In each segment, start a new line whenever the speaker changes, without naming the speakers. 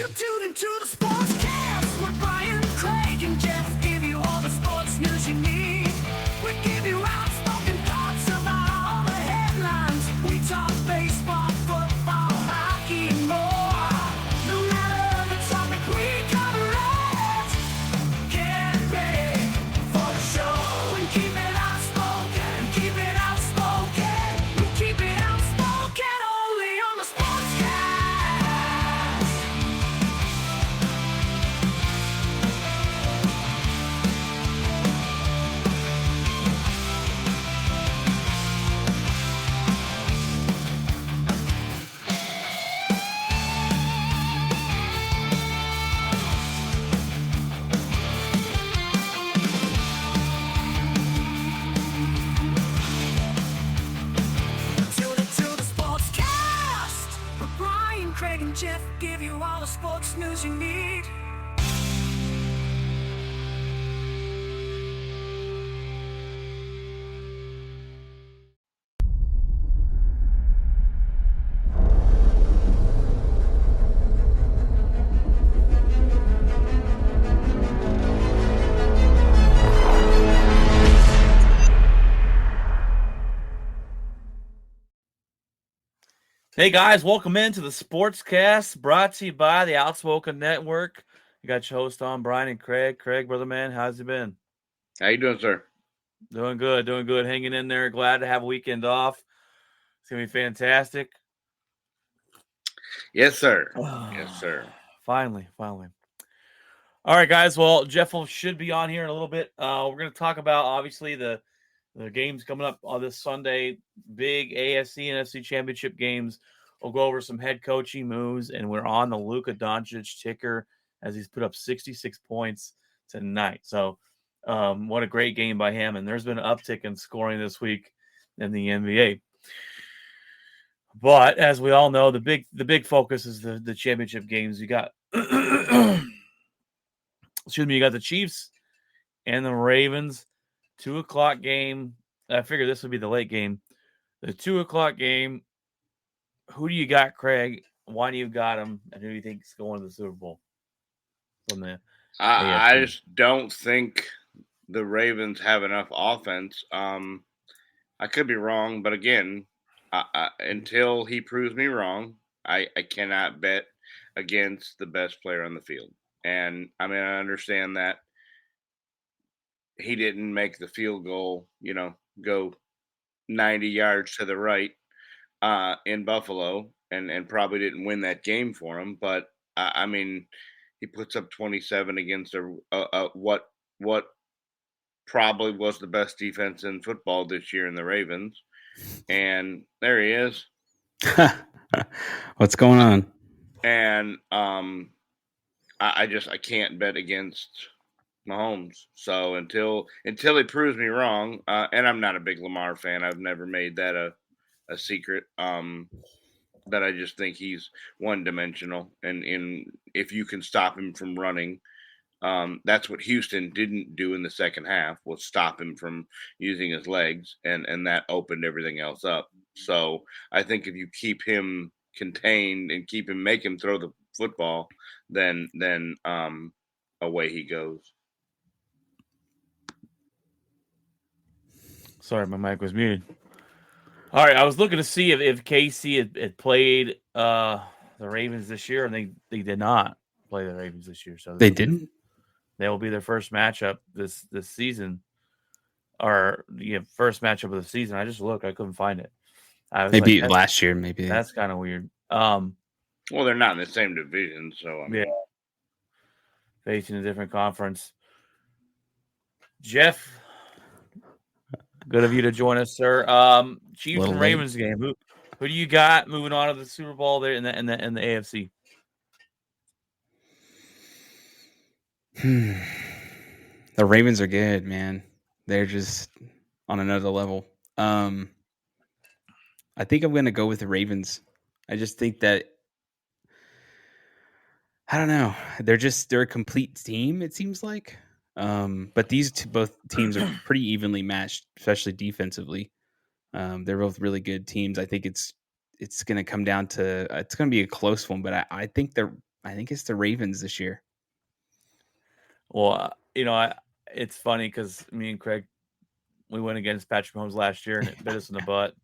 You tune into the Sportscast with Brian, Craig, and Jeff. Give you all the sports news you need. We give you outspoken thoughts about all the headlines. We talk baseball, football, hockey, and more. No matter the topic, we cover it. Get ready for the show and keep it outspoken. Keep it outspoken. We keep it outspoken only on the Sportscast. Tune into the Sportscast with Brian, Craig, and Jeff. Give you all the sports news you need.
Hey guys, welcome into the Sportscast, brought to you by the Outspoken Network. You got your host on, Brian and Craig. Craig, brother man, how's it been?
How you doing, sir?
Doing good, hanging in there. Glad to have a weekend off. It's gonna be fantastic.
Yes, sir. Yes, sir.
Finally. All right, guys. Well, Jeff should be on here in a little bit. We're gonna talk about obviously the games coming up on this Sunday, big AFC NFC Championship games. We'll go over some head coaching moves, and we're on the Luka Doncic ticker as he's put up 66 points tonight. So, what a great game by him! And there's been an uptick in scoring this week in the NBA. But as we all know, the big focus is the championship games. You got, you got the Chiefs and the Ravens. 2:00 game. I figured this would be the late game. The 2:00 game. Who do you got, Craig? Why do you got him? And who do you think is going to the Super Bowl? From the
I
AFC?
just don't think the Ravens have enough offense. I could be wrong, but again, until he proves me wrong, I cannot bet against the best player on the field. And I mean, I understand that he didn't make the field goal, go 90 yards to the right in Buffalo and probably didn't win that game for him. But I mean, he puts up 27 against what probably was the best defense in football this year in the Ravens. And there he is.
What's going on?
And I can't bet against Mahomes. So until he proves me wrong, and I'm not a big Lamar fan. I've never made that a secret. That I just think he's one-dimensional, and if you can stop him from running, that's what Houston didn't do in the second half, was stop him from using his legs, and that opened everything else up. So I think if you keep him contained and make him throw the football, then away he goes.
Sorry, my mic was muted. All right, I was looking to see if KC had played the Ravens this year, and they did not play the Ravens this year. So
They didn't?
They will be their first matchup this season, or first matchup of the season. I just looked, I couldn't find it.
They beat last year, maybe.
That's kind of weird.
Well, they're not in the same division, so I mean,
facing a different conference. Jeff, good of you to join us, sir. Chiefs and Ravens game. Who do you got moving on to the Super Bowl there in the AFC?
The Ravens are good, man. They're just on another level. I think I'm going to go with the Ravens. I just think that, I don't know. They're a complete team, it seems like. But both teams are pretty evenly matched, especially defensively. They're both really good teams. I think it's going to come down to, it's going to be a close one, but I think I think it's the Ravens this year.
Well, it's funny because me and Craig, we went against Patrick Mahomes last year and it bit us in the butt.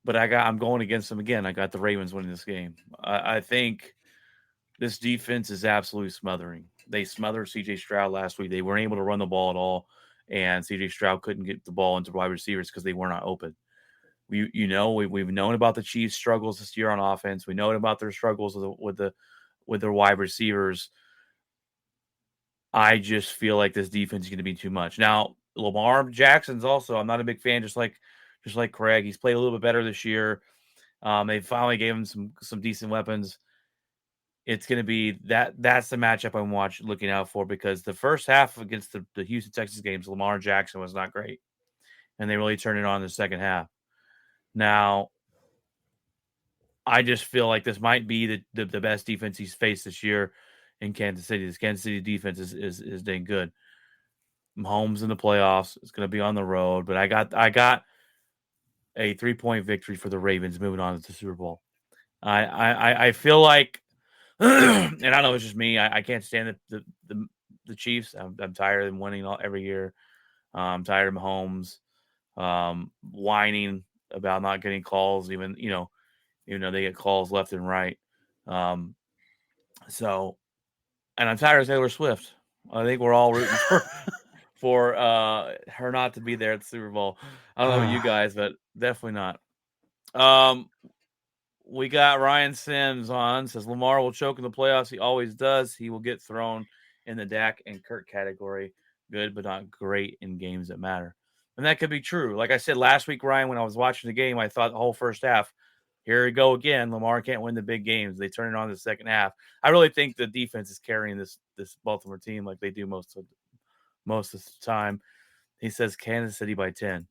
But I'm going against them again. I got the Ravens winning this game. I think this defense is absolutely smothering. They smothered C.J. Stroud last week. They weren't able to run the ball at all, and C.J. Stroud couldn't get the ball into wide receivers because they were not open. We've known about the Chiefs' struggles this year on offense. We know about their struggles with their wide receivers. I just feel like this defense is going to be too much. Now, Lamar Jackson's also. I'm not a big fan, just like Craig. He's played a little bit better this year. They finally gave him some decent weapons. It's going to be that's the matchup I'm looking out for, because the first half against the Houston Texans games, Lamar Jackson was not great, and they really turned it on in the second half. Now, I just feel like this might be the best defense he's faced this year in Kansas City. This Kansas City defense is dang good. Mahomes in the playoffs. It's going to be on the road, but I got a 3-point victory for the Ravens moving on to the Super Bowl. I feel like, and I know it's just me. I can't stand the Chiefs. I'm tired of them winning every year. I'm tired of Mahomes whining about not getting calls, even though they get calls left and right. So, and I'm tired of Taylor Swift. I think we're all rooting for her not to be there at the Super Bowl. I don't know about you guys, but definitely not. We got Ryan Sims on. Says Lamar will choke in the playoffs. He always does. He will get thrown in the Dak and Kirk category. Good, but not great in games that matter. And that could be true. Like I said last week, Ryan, when I was watching the game, I thought the whole first half, here we go again. Lamar can't win the big games. They turn it on in the second half. I really think the defense is carrying this Baltimore team like they do most of the time. He says Kansas City by 10.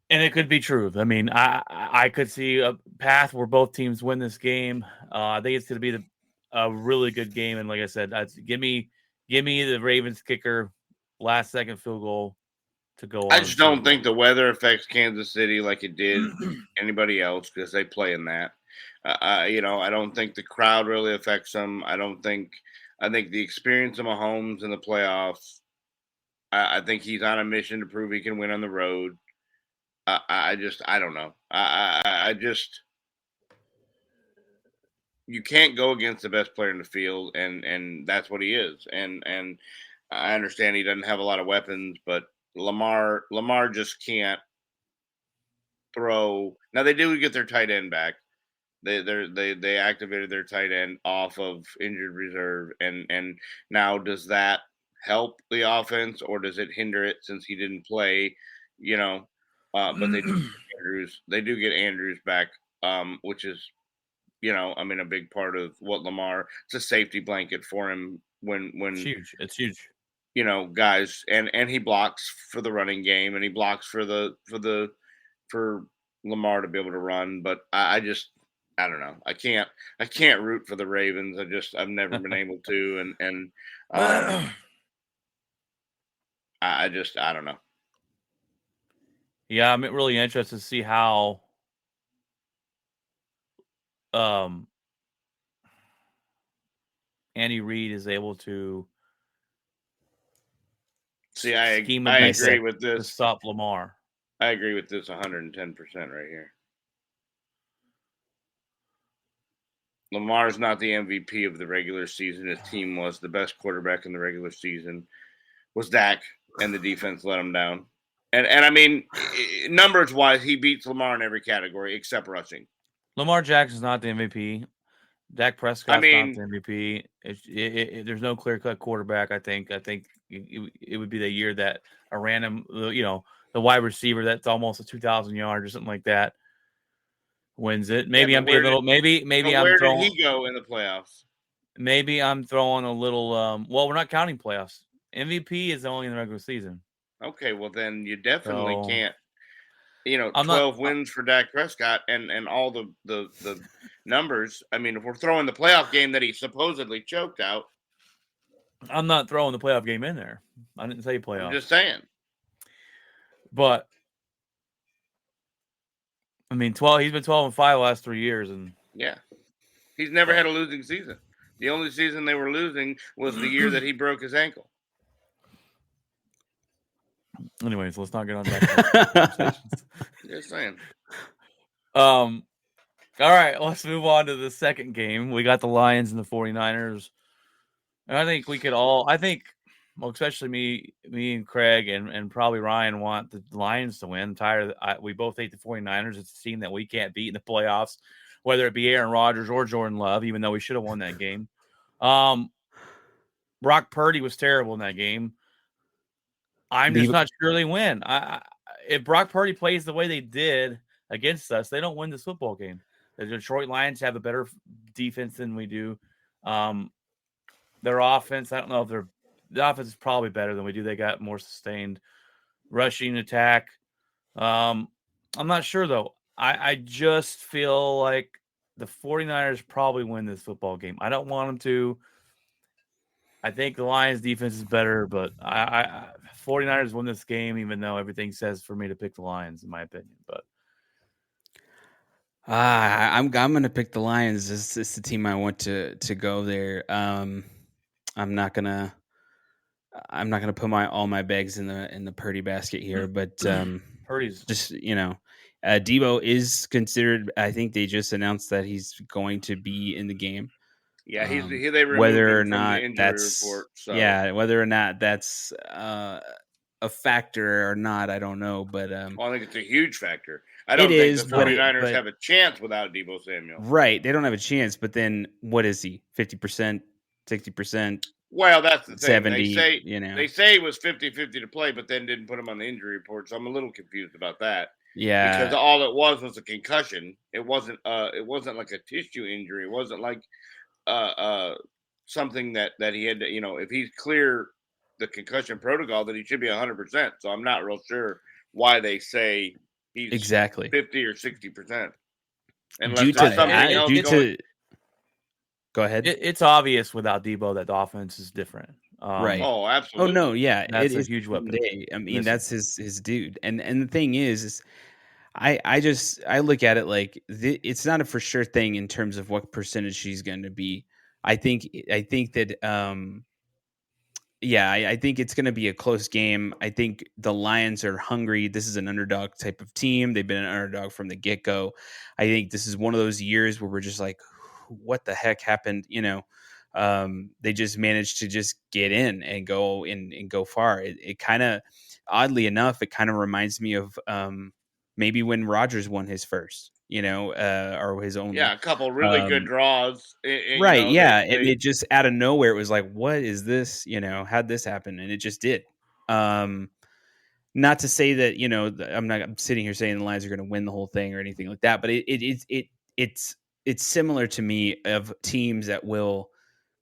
And it could be true. I mean, I could see a path where both teams win this game. I think it's going to be a really good game. And like I said, give me the Ravens kicker, last second field goal to go on.
I just don't think the weather affects Kansas City like it did anybody else, because they play in that. I don't think the crowd really affects them. I think the experience of Mahomes in the playoffs. I think he's on a mission to prove he can win on the road. I don't know. You can't go against the best player in the field, and that's what he is. And I understand he doesn't have a lot of weapons, but Lamar just can't throw. Now they do get their tight end back. They activated their tight end off of injured reserve, and now does that help the offense or does it hinder it since he didn't play? But they do get Andrews back, which is, a big part of what Lamar. It's a safety blanket for him when
it's huge. It's huge.
Guys, and he blocks for the running game, and he blocks for Lamar to be able to run. But I don't know. I can't root for the Ravens. I've never been able to, and I don't know.
Yeah, I'm really interested to see how Andy Reid is able to
I agree with this.
To stop Lamar.
I agree with this 110% right here. Lamar's not the MVP of the regular season. His team was. The best quarterback in the regular season was Dak, and the defense let him down. And I mean, numbers wise, he beats Lamar in every category except rushing.
Lamar Jackson's not the MVP. Dak Prescott's not the MVP. There's no clear-cut quarterback. I think it would be the year that a random, the wide receiver that's almost a 2,000 yards or something like that wins it. Maybe I'm being a little. Maybe I'm throwing.
Where did he go in the playoffs?
Maybe I'm throwing a little. Well, we're not counting playoffs. MVP is only in the regular season.
Okay, well then you definitely can't. 12 wins for Dak Prescott and all the numbers. I mean, if we're throwing the playoff game that he supposedly choked out.
I'm not throwing the playoff game in there. I didn't say playoff.
I'm just saying.
But I mean, he's been 12-5 the last 3 years, and
Yeah. He's never had a losing season. The only season they were losing was the year that he broke his ankle.
Anyways, let's not get on that conversations.
Just saying.
All right, let's move on to the second game. We got the Lions and the 49ers. And I think we could all, well, especially me and Craig and probably Ryan want the Lions to win. We both hate the 49ers. It's a team that we can't beat in the playoffs, whether it be Aaron Rodgers or Jordan Love, even though we should have won that game. Brock Purdy was terrible in that game. I'm just not sure they win. If Brock Purdy plays the way they did against us, they don't win this football game. The Detroit Lions have a better defense than we do. Their offense, I don't know if the offense is probably better than we do. They got more sustained rushing attack. I'm not sure, though. I just feel like the 49ers probably win this football game. I don't want them to. I think the Lions defense is better, but 49ers win this game, even though everything says for me to pick the Lions, in my opinion. But
I'm going to pick the Lions. It's the team I want to go there. I'm not gonna put all my bags in the Purdy basket here, but
Purdy's
just Debo is considered. I think they just announced that he's going to be in the game.
Yeah, they removed
whether or
him from
not
the injury
that's
report, so.
whether or not that's a factor or not, I don't know. But
well, I think it's a huge factor. I don't think the 49ers have a chance without Debo Samuel.
Right, they don't have a chance. But then what is he? 50%, 60%?
Well, that's the thing.
70,
they say it was 50-50 to play, but then didn't put him on the injury report. So I'm a little confused about that.
Yeah,
because all it was a concussion. It wasn't like a tissue injury. It wasn't like something that he had to, if he's clear the concussion protocol, then he should be 100%. So I'm not real sure why they say he's
exactly
50 or 60%.
Go ahead.
It's obvious without Debo that the offense is different.
Right.
Oh, absolutely.
Oh no, yeah,
that's a huge weapon.
I mean, that's his dude. And the thing is I look at it like it's not a for sure thing in terms of what percentage she's going to be. I think that I think it's going to be a close game. I think the Lions are hungry. This is an underdog type of team. They've been an underdog from the get-go. I think this is one of those years where we're just like, what the heck happened? They just managed to just get in and go far. It kind of, oddly enough, it kind of reminds me of maybe when Rodgers won his first, or his own.
Yeah, a couple really good draws.
Right, and it just out of nowhere, it was like, what is this? How'd this happen? And it just did. Not to say that, I'm sitting here saying the Lions are going to win the whole thing or anything like that, but it's similar to me of teams that will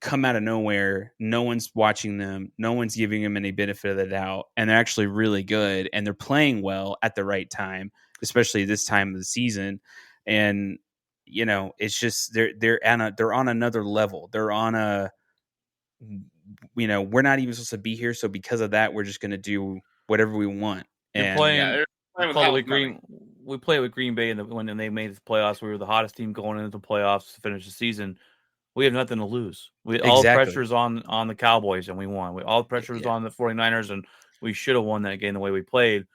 come out of nowhere. No one's watching them. No one's giving them any benefit of the doubt. And they're actually really good and they're playing well at the right time, especially this time of the season. And, it's just, they're on another level. They're on we're not even supposed to be here. So because of that, we're just going to do whatever we want. And
we played with Green Bay when they made the playoffs. We were the hottest team going into the playoffs to finish the season. We have nothing to lose. All the pressure is on the Cowboys, and we won. All the pressure is on the 49ers, and we should have won that game the way we played.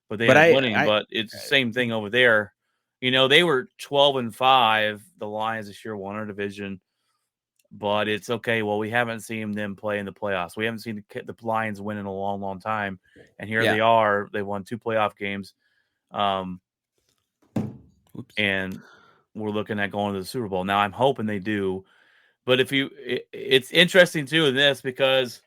But they ended up winning. But it's the same thing over there. They were 12-5. The Lions this year won our division. But it's okay. Well, we haven't seen them play in the playoffs. We haven't seen the Lions win in a long, long time. And here they are. They won 2 playoff games. And we're looking at going to the Super Bowl. Now, I'm hoping they do. But it's interesting, too, in this because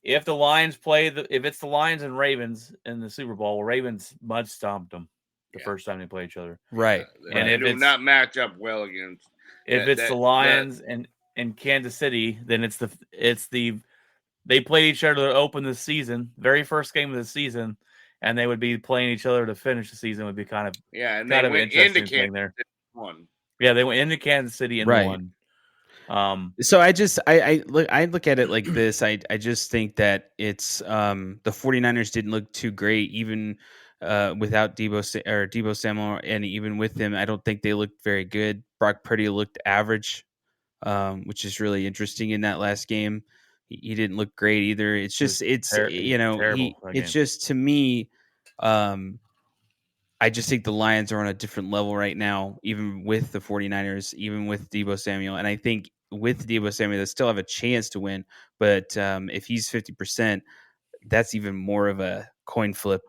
if the Lions if it's the Lions and Ravens in the Super Bowl, Ravens mud stomped them the first time they play each other.
Right.
And if it's not match up well against.
If it's the Lions and Kansas City, then they played each other to open the season, very first game of the season, and they would be playing each other to finish the season. Would be kind of
and they went into Kansas City and won.
Yeah, they went into Kansas City and won.
So I look at it like this. I just think that it's the 49ers didn't look too great. Even without Debo Samuel, and even with him, I don't think they looked very good. Brock Purdy looked average, which is really interesting in that last game. He didn't look great either. It's just
terrible
it's
again.
just to me. I just think the Lions are on a different level right now, even with the 49ers, even with Debo Samuel. And I think with Debo Samuel, they still have a chance to win. But if he's 50%, that's even more of a coin flip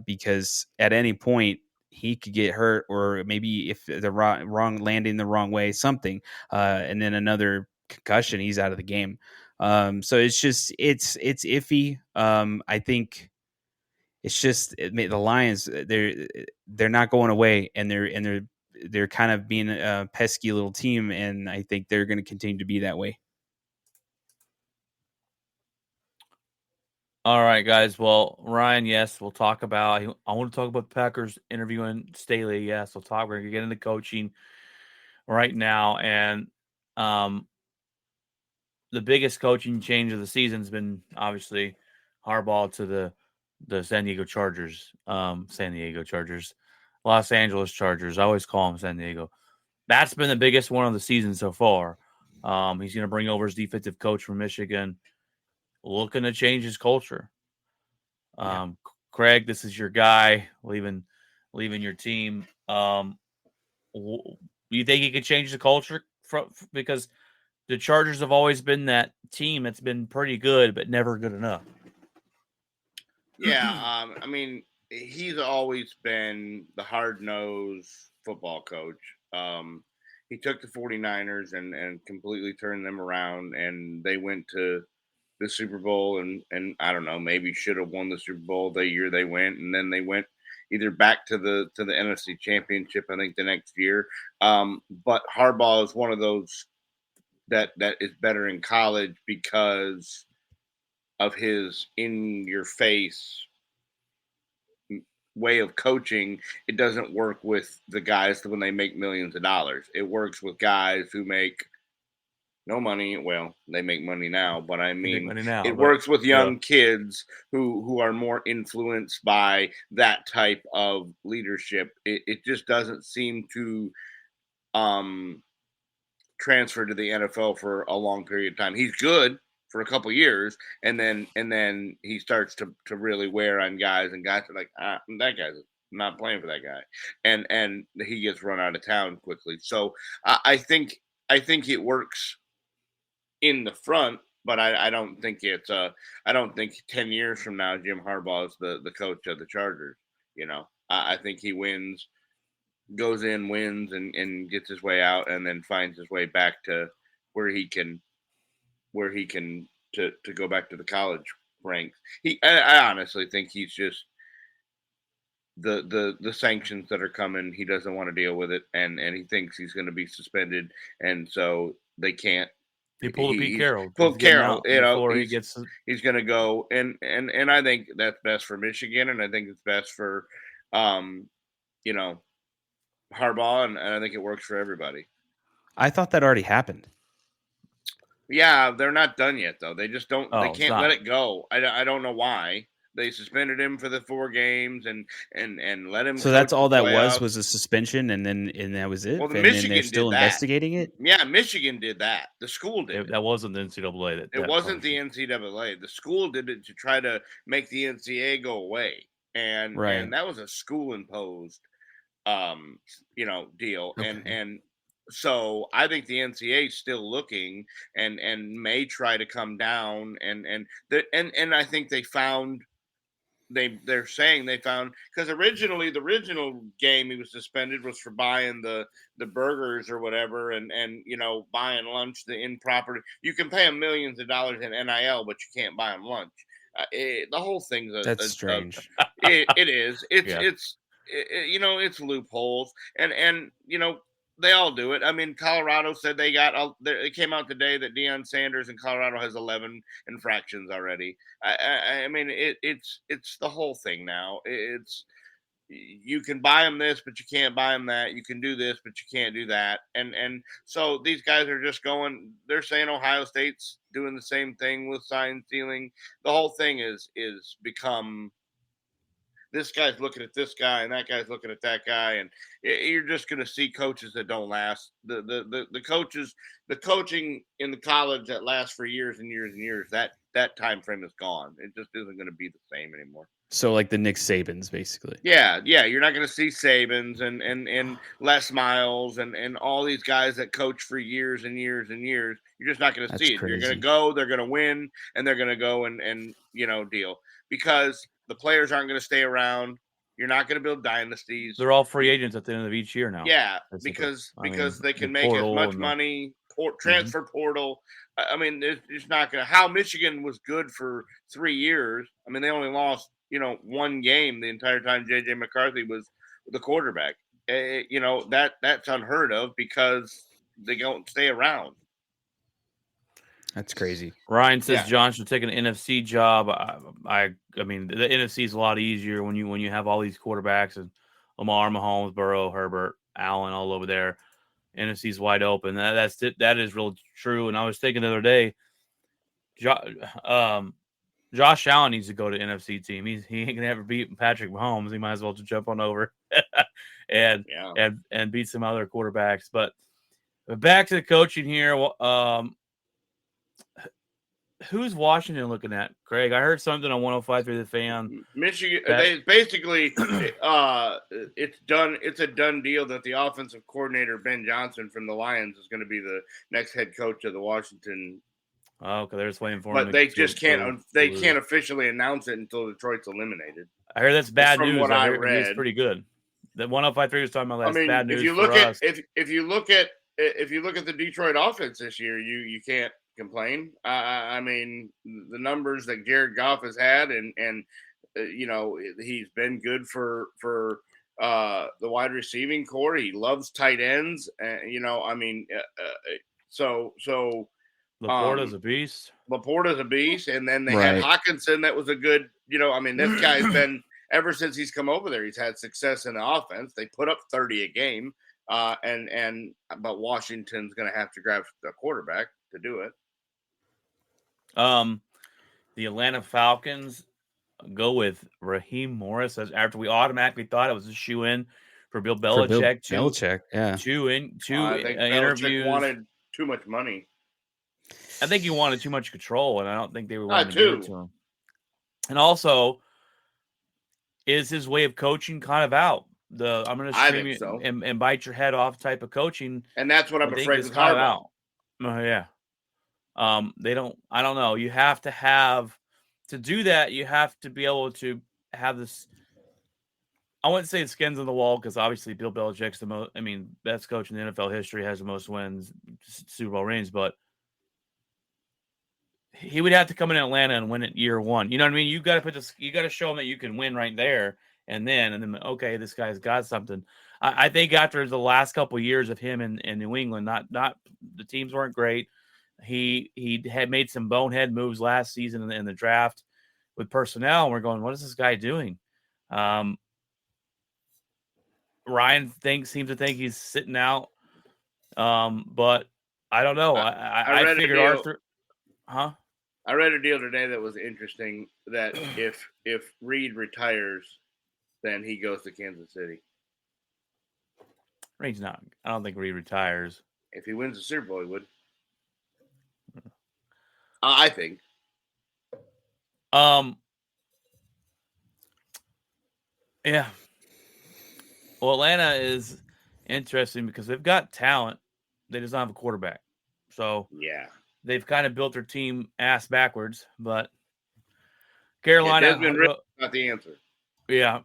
because at any point he could get hurt, or maybe if the wrong landing the wrong way, something, and then another concussion, he's out of the game. So it's just it's iffy. I think it's just the Lions. They're not going away, and they're kind of being a pesky little team, and I think they're going to continue to be that way.
All right, guys. Well, Ryan, yes, we'll talk about. I want to talk about the Packers interviewing Staley. Yes, we'll talk. We're gonna get into coaching right now, and the biggest coaching change of the season has been obviously Harbaugh to the San Diego Chargers. Los Angeles Chargers. I always call them San Diego. That's been the biggest one of the season so far. He's going to bring over his defensive coach from Michigan, looking to change his culture. Craig, this is your guy leaving your team. You think he could change the culture because the Chargers have always been that team that's been pretty good but never good enough.
Yeah, I mean, he's always been the hard-nosed football coach. He took the 49ers and completely turned them around, and they went to the Super Bowl and I don't know, maybe should have won the Super Bowl the year they went, and then they went either back to the NFC Championship, I think, the next year. But Harbaugh is one of those that is better in college because of his in-your-face way of coaching. It doesn't work with the guys when they make millions of dollars. It works with guys who make no money. Well, they make money now, but I mean, it works with young kids who are more influenced by that type of leadership. It just doesn't seem to transfer to the NFL for a long period of time. He's good for a couple years, and then he starts to really wear on guys, and guys are like, that guy's not playing for that guy, and he gets run out of town quickly. So I think it works in the front, but I don't think it's I don't think 10 years from now Jim Harbaugh is the coach of the Chargers. I think he goes in, wins, and gets his way out, and then finds his way back to where he can to go back to the college ranks. I honestly think he's just the sanctions that are coming. He doesn't want to deal with it, and he thinks he's going to be suspended, and so they can't.
He pulled a Pete Carroll.
He's going to go, and I think that's best for Michigan, and I think it's best for Harbaugh, and I think it works for everybody.
I thought that already happened.
Yeah, they're not done yet, though. They just don't. They can't let it go. I don't know why. They suspended him for the 4 games and let him.
So that's all that was a suspension, and that was it.
Well,
and
Michigan
they're still investigating it.
Yeah, Michigan did that. The school did.
That wasn't the NCAA.
It wasn't the NCAA. The school did it to try to make the NCAA go away, and that was a school imposed, deal,
okay.
and. So I think the NCAA is still looking and may try to come down and I think they found they're saying they found, because originally the original game he was suspended was for buying the burgers or whatever and buying lunch, the improper. You can pay them millions of dollars in NIL, but you can't buy them lunch. The whole thing's
that's strange.
It is. It's loopholes and they all do it. I mean, Colorado said it came out today that Deion Sanders in Colorado has 11 infractions already. I mean, it's the whole thing now. It's you can buy them this, but you can't buy them that. You can do this, but you can't do that. And so these guys are just going. They're saying Ohio State's doing the same thing with sign stealing. The whole thing is become this guy's looking at this guy and that guy's looking at that guy, and you're just going to see coaches that don't last. The coaching in the college that lasts for years and years and years, that time frame is gone. It just isn't going to be the same anymore.
So like the Nick Sabans, basically.
Yeah, you're not going to see Sabans and Les Miles and all these guys that coach for years and years and years. You're just not going to see it.
Crazy.
You're going to go, they're going to win, and they're going to go and deal, because the players aren't going to stay around. You're not going to build dynasties.
They're all free agents at the end of each year now.
Yeah,
basically.
because they can
the
make as
portal
much
and
money. Transfer portal. I mean, it's not going to. How Michigan was good for 3 years. I mean, they only lost one game the entire time J.J. McCarthy was the quarterback. That's unheard of because they don't stay around.
That's crazy.
Ryan says John should take an NFC job. I mean, the NFC is a lot easier when you have all these quarterbacks and Lamar, Mahomes, Burrow, Herbert, Allen all over there. NFC is wide open. That is real true. And I was thinking the other day, Josh Allen needs to go to NFC team. He ain't gonna ever beat Patrick Mahomes. He might as well just jump on over and beat some other quarterbacks. But back to the coaching here. Who's Washington looking at, Craig? I heard something on 105 through the fan.
Michigan. They basically it's done. It's a done deal that the offensive coordinator Ben Johnson from the Lions is going to be the next head coach of the Washington.
Oh, okay, they're just waiting for him.
But they just can't. They can't officially announce it until Detroit's eliminated.
I heard that's bad news.
What I read,
it's pretty good. The 105.3 was talking about that's bad news.
If you look at the Detroit offense this year, you can't complain. I mean, the numbers that Jared Goff has had, and he's been good for the wide receiving core. He loves tight ends, so.
Laporta's a beast.
Laporta's a beast, and then they had Hawkinson. That was a good, this guy's been ever since he's come over there. He's had success in the offense. They put up 30 a game, but Washington's going to have to grab a quarterback to do it.
The Atlanta Falcons go with Raheem Morris after we automatically thought it was a shoe-in for Bill Belichick. Two interviews.
Wanted too much money.
I think he wanted too much control, and I don't think they were willing to give it to him. And also, is his way of coaching kind of out? I'm going to scream you and bite your head off type of coaching.
And that's what I'm afraid is
kind of out. Yeah. They don't. I don't know. You have to do that. You have to be able to have this. I wouldn't say skins on the wall because obviously Bill Belichick's the most. I mean, best coach in the NFL history, has the most wins, Super Bowl rings, but he would have to come in Atlanta and win it year one. You know what I mean? You got to show him that you can win right there, and then okay, this guy's got something. I think after the last couple of years of him in New England, not the teams weren't great. He had made some bonehead moves last season in the draft with personnel, and we're going, what is this guy doing? Ryan seems to think he's sitting out, but I don't know. I figured Arthur,
I read a deal today that was interesting. That if Reed retires, then he goes to Kansas City.
Reed's not. I don't think Reed retires.
If he wins the Super Bowl, he would. I think.
Yeah. Well, Atlanta is interesting because they've got talent. They just don't have a quarterback. So
yeah,
they've kind of built their team ass backwards. But Carolina,
not the answer.
Yeah.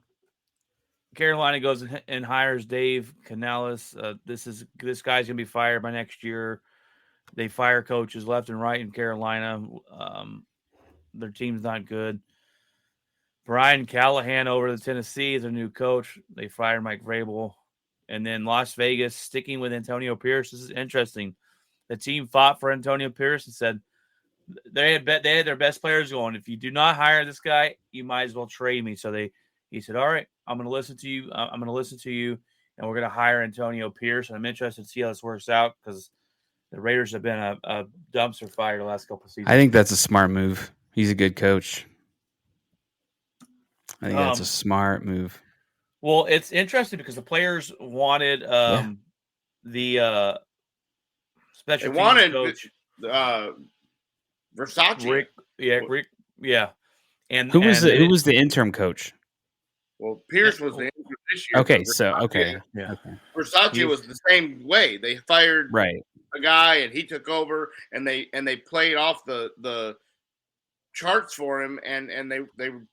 Carolina goes and hires Dave Canales. This guy's gonna be fired by next year. They fire coaches left and right in Carolina. Their team's not good. Brian Callahan over to Tennessee is a new coach. They fired Mike Vrabel. And then Las Vegas sticking with Antonio Pierce. This is interesting. The team fought for Antonio Pierce and said they had their best players going. If you do not hire this guy, you might as well trade me. So he said, all right, I'm going to listen to you. I'm going to listen to you, and we're going to hire Antonio Pierce. And I'm interested to see how this works out because the Raiders have been a dumpster fire the last couple of seasons.
I think that's a smart move. He's a good coach. I think that's a smart move.
Well, it's interesting because the players wanted the special
They
teams
wanted
coach
Versace.
Rick, and
Who was
they
the interim coach?
Well, Pierce was the interim this year.
Okay,
but
so
Versace-
yeah.
Versace was the same way. They fired
Right.
a guy and he took over, and they played off the charts for him, and they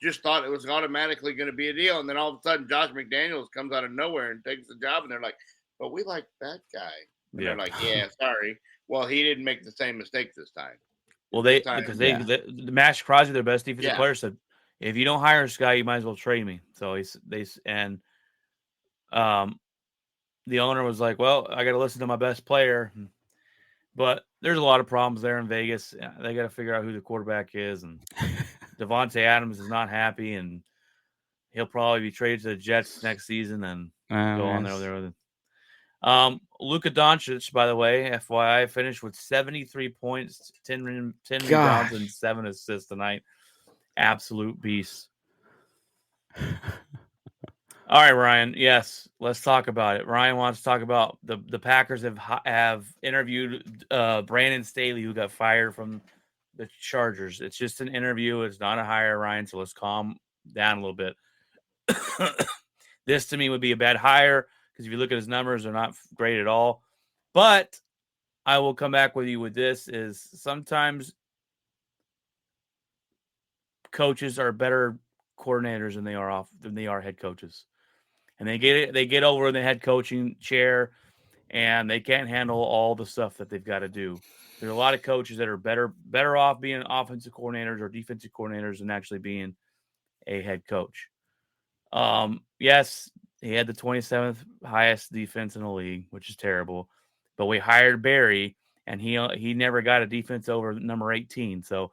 just thought it was automatically going to be a deal, and then all of a sudden Josh McDaniels comes out of nowhere and takes the job, and they're like, but we like that guy, and they're like, yeah, sorry, well, he didn't make the same mistake this time.
Well, the Max Crosby, their best defensive player, said, if you don't hire this guy, you might as well trade me. So the owner was like, well, I got to listen to my best player. But there's a lot of problems there in Vegas. They got to figure out who the quarterback is. And Devontae Adams is not happy, and he'll probably be traded to the Jets next season and go on there with it. Luka Doncic, by the way, FYI, finished with 73 points, 10 rebounds, and 7 assists tonight. Absolute beast. All right, Ryan. Yes, let's talk about it. Ryan wants to talk about the Packers have interviewed Brandon Staley, who got fired from the Chargers. It's just an interview. It's not a hire, Ryan. So let's calm down a little bit. This to me would be a bad hire because if you look at his numbers, they're not great at all. But I will come back with you with this: is sometimes coaches are better coordinators than they are head coaches. And they get over in the head coaching chair, and they can't handle all the stuff that they've got to do. There are a lot of coaches that are better off being offensive coordinators or defensive coordinators than actually being a head coach. Yes, he had the 27th highest defense in the league, which is terrible. But we hired Barry, and he never got a defense over number 18. So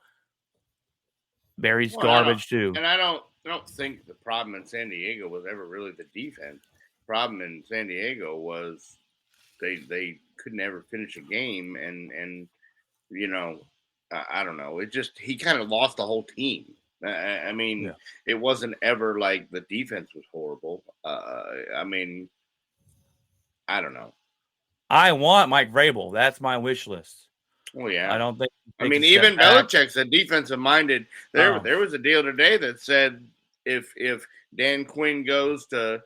Barry's garbage too.
And I don't think the problem in San Diego was ever really the defense. The problem in San Diego was they could never finish a game, and you know, I don't know. It just he kind of lost the whole team. I mean, it wasn't ever like the defense was horrible. I mean, I don't know.
I want Mike Vrabel. That's my wish list.
Oh yeah,
I don't think.
I mean, even Belichick's a defensive minded. There was a deal today that said if Dan Quinn goes to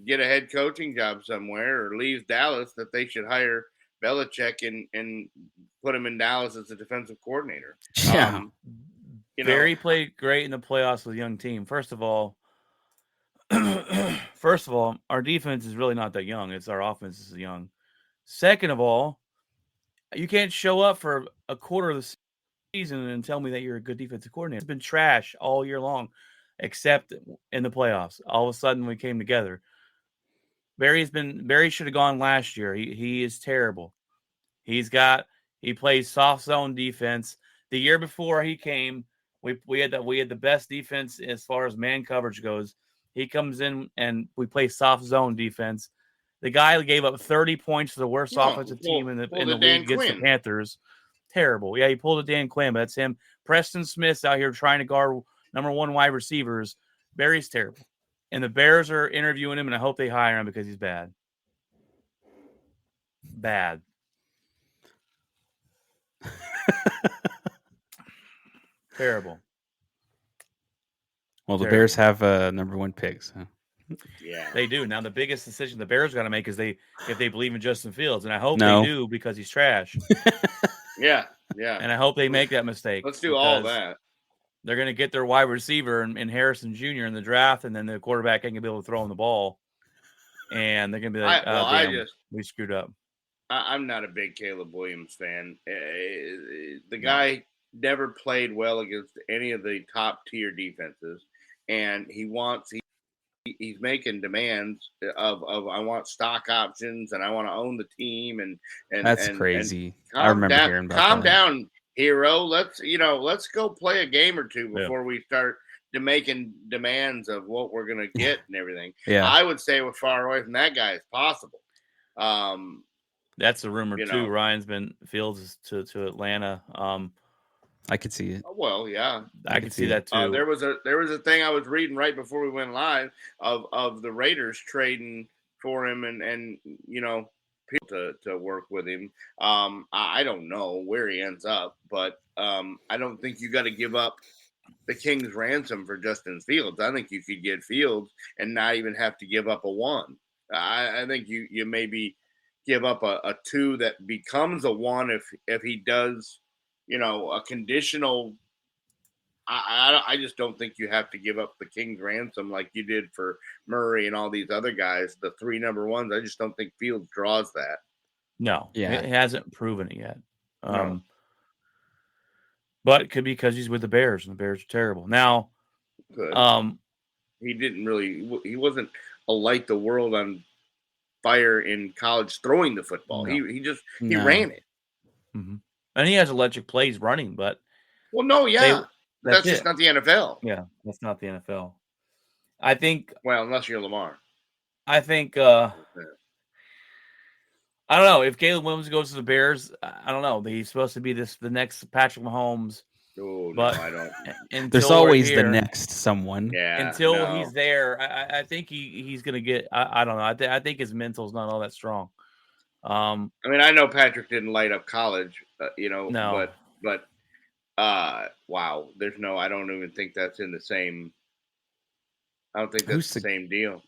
get a head coaching job somewhere or leaves Dallas, that they should hire Belichick and put him in Dallas as a defensive coordinator.
Yeah.
Barry played great in the playoffs with a young team. First of all, our defense is really not that young. It's our offense is young. Second of all, you can't show up for a quarter of the season and tell me that you're a good defensive coordinator. It's been trash all year long, except in the playoffs. All of a sudden, we came together. Barry should have gone last year. He is terrible. He plays soft zone defense. The year before he came, we had the best defense as far as man coverage goes. He comes in and we play soft zone defense. The guy gave up 30 points to the worst offensive team in the league against the Panthers. Terrible. Yeah, he pulled a Dan Quinn, but that's him. Preston Smith's out here trying to guard number 1 wide receivers. Barry's terrible. And the Bears are interviewing him, and I hope they hire him because he's bad. Bad. Terrible.
Well, the Bears have number 1 picks. Huh?
Yeah,
they do. Now, the biggest decision the Bears got to make is if they believe in Justin Fields, and I hope they do because he's trash.
yeah.
And I hope they make that mistake.
Let's do all that.
They're going to get their wide receiver in Harrison Jr. in the draft, and then the quarterback ain't going to be able to throw him the ball. And they're going to be like, we screwed up.
I'm not a big Caleb Williams fan. The guy never played well against any of the top-tier defenses, and he's making demands of I want stock options and I want to own the team and
that's crazy. I remember hearing about that.
Calm down, hero. Let's go play a game or two before we start making demands of what we're gonna get and everything.
Yeah,
I would say we're far away from that guy as possible.
That's a rumor too. Fields to Atlanta.
I could see it.
Well, yeah.
I can see that too.
There was a thing I was reading right before we went live of the Raiders trading for him and people to work with him. I don't know where he ends up, but I don't think you got to give up the King's ransom for Justin Fields. I think you could get Fields and not even have to give up a 1. I think you maybe give up a 2 that becomes a 1 if he does, a conditional. I just don't think you have to give up the King's ransom like you did for Murray and all these other guys, the 3 number 1s. I just don't think Fields draws that.
No,
Yeah.
it hasn't proven it yet.
No.
But it could be because he's with the Bears, and the Bears are terrible. Now,
Good. He wasn't a light the world on fire in college throwing the football.
No.
He ran it.
Mm-hmm. And he has electric plays running, but
that's just not the NFL.
Yeah, that's not the NFL. I think.
Well, unless you're Lamar.
I think. I don't know if Caleb Williams goes to the Bears. I don't know. He's supposed to be the next Patrick Mahomes.
Oh,
but
no, I don't.
There's always the next someone.
Yeah.
Until he's there, I think he's going to get. I don't know. I think his mental's not all that strong.
I mean, I know Patrick didn't light up college,
No.
but wow, I don't even think that's in the same. I don't think that's the same deal.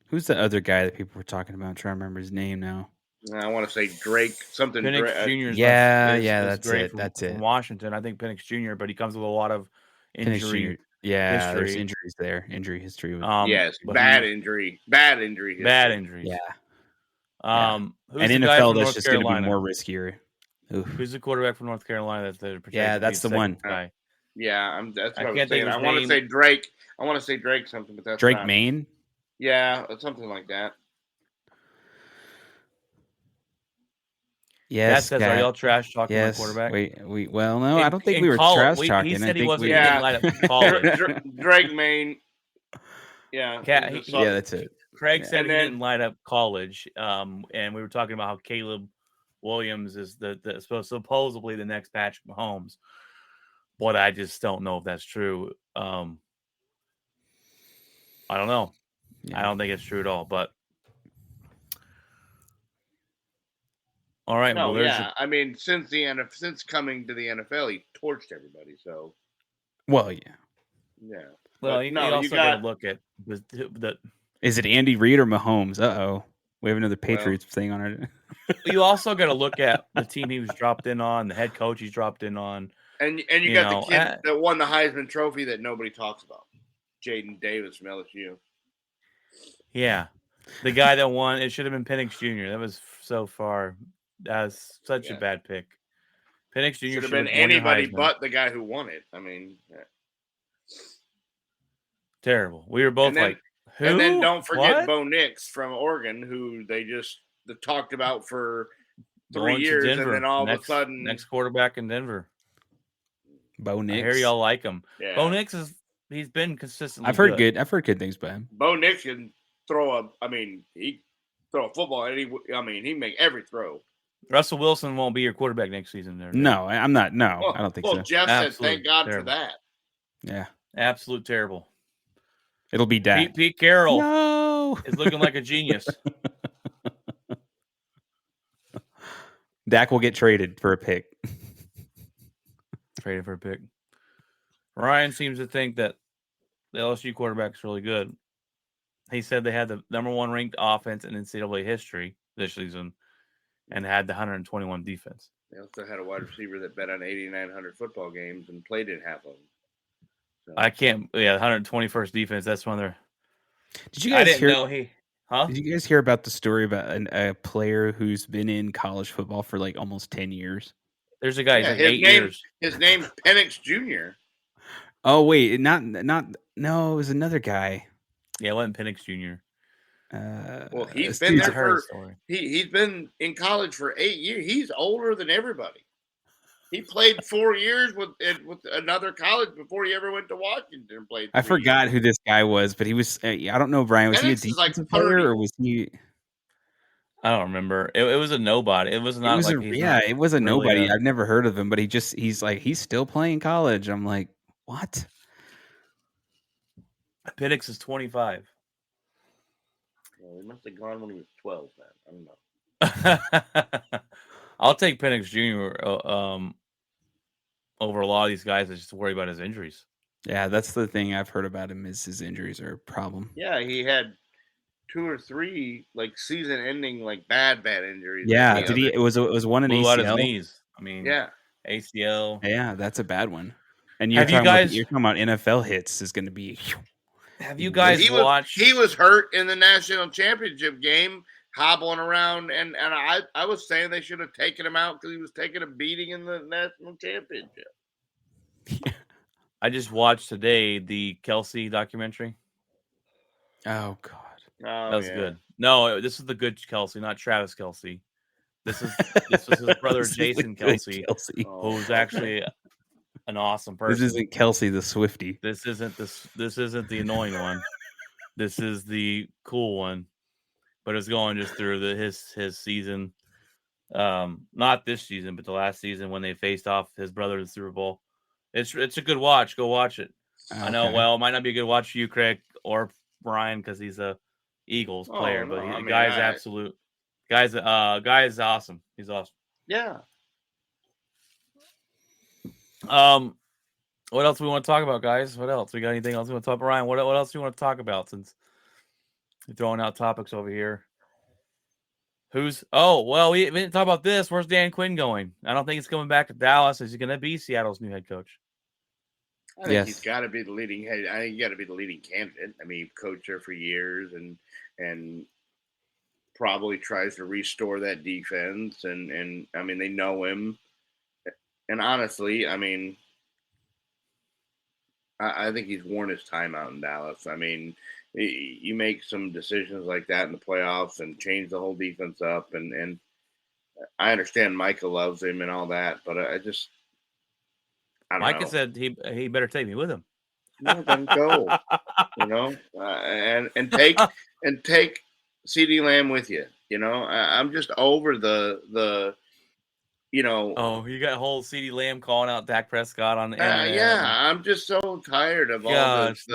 Who's the other guy that people were talking about? I'm trying to remember his name now.
I want to say Drake, something.
Penix Jr.
That's it.
That's it. From Washington, I think Penix Jr., but he comes with a lot of injury.
Yeah, there's injuries there. Injury history.
Yes, bad injury. Bad injuries.
Yeah.
And
in NFL, that's just going to be more riskier. Oof.
Who's the quarterback from North Carolina?
That's the one.
Guy.
Yeah, that's what I was saying. I want to say Drake. I want to say Drake something, but that's
Drake
not.
Maine.
Yeah, something like that.
Yes,
that says, are y'all trash talking about quarterback?
No, I don't think we were trash talking.
He said he wasn't
getting
light up in college.
Drake Maine. Yeah.
That's it.
Craig said he didn't light up college, and we were talking about how Caleb Williams is the supposedly the next Patrick Mahomes, but I just don't know if that's true. I don't know. Yeah. I don't think it's true at all. But all right.
No, I mean, since coming to the NFL, he torched everybody. So,
well, yeah.
Well, you also got to look at the.
Is it Andy Reid or Mahomes? We have another Patriots thing on it.
You also got to look at the team he was dropped in on, the head coach he's dropped in on,
and you got the kid that won the Heisman Trophy that nobody talks about, Jaden Davis from LSU.
Yeah, the guy that won. It should have been Penix Jr. That was so far. That's such a bad pick. Penix Jr.
should have been anybody but the guy who won it. I mean,
terrible. We were both like, who?
And then don't forget Bo Nix from Oregon, who they just talked about for 3 years, and then all of a sudden,
next quarterback in Denver.
Bo Nix.
I hear y'all like him.
Yeah.
Bo Nix he's been consistently.
I've heard good things about him.
Bo Nix can he throw a football, and he make every throw.
Russell Wilson won't be your quarterback next season. There.
No, I'm not. No, I don't think so.
Jeff said, "Thank God for that."
Yeah,
absolute terrible.
It'll be Dak.
Pete Carroll is looking like a genius.
Dak will get traded for a pick.
Traded for a pick. Ryan seems to think that the LSU quarterback is really good. He said they had the number 1 ranked offense in NCAA history this season and had the 121 defense.
They also had a wide receiver that bet on 8,900 football games and played in half of them. So.
I can't. Yeah, 121st defense. That's when they're.
Did you guys hear?
Did
you guys hear about the story about a player who's been in college football for like almost 10 years?
There's a guy. He's 8 years.
His name's Penix Jr.
Oh wait, not. No, it was another guy.
Yeah, it wasn't Penix Jr.
Well, he's been there for. He's been in college for 8 years. He's older than everybody. He played 4 years with another college before he ever went to Washington and played.
I forgot who this guy was, but he was. I don't know, Brian. Was he a defensive player or was he?
I don't remember. It was a nobody. It was
It
not
was
like he's not
it was a
really
nobody. I've never heard of him, but he's like he's still playing college. I'm like, what?
Penix is 25.
Well, he must have gone when he was 12, man. I don't know.
I'll take Penix Jr. Over a lot of these guys that just worry about his injuries.
Yeah, that's the thing I've heard about him is his injuries are a problem.
Yeah, he had 2 or 3 like season-ending, like bad injuries.
Yeah, did he? It was one an
Blew out his
ACL.
knees. I mean,
Yeah.
ACL.
Yeah, that's a bad one. And
Have you guys?
You're talking about NFL hits is going to be.
Have you guys watched?
He was hurt in the national championship game, hobbling around, and I was saying they should have taken him out because he was taking a beating in the national championship.
I just watched today the Kelsey documentary.
Oh God,
Oh,
that was good. No, this is the good Kelsey, not Travis Kelsey. This was his brother Jason Kelsey, who's actually an awesome person.
This isn't Kelsey the Swiftie.
This isn't the annoying one. This is the cool one. But it's going just through his season. Not this season, but the last season when they faced off his brother in the Super Bowl. It's a good watch. Go watch it.
Okay.
I know. Well, it might not be a good watch for you, Craig or Brian, because he's a Eagles player.
No,
but the guy's absolute. Guy is awesome. He's awesome.
Yeah.
What else do we want to talk about, guys? What else? We got anything else we want to talk about? Ryan, what else do you want to talk about since you're throwing out topics over here? We didn't talk about this. Where's Dan Quinn going? I don't think he's coming back to Dallas. Is he going to be Seattle's new head coach?
I think he's got to be the leading head. I think he got to be the leading candidate. I mean, he coached there for years and probably tries to restore that defense. And I mean, they know him. And honestly, I mean, I think he's worn his time out in Dallas. I mean, you make some decisions like that in the playoffs and change the whole defense up. And I understand Micah loves him and all that, but I don't
Micah
know.
said he better take me with him.
No, then go. And take CeeDee Lamb with you. I'm just over the.
Oh, you got whole CeeDee Lamb calling out Dak Prescott on the internet.
Yeah, I'm just so tired of all this.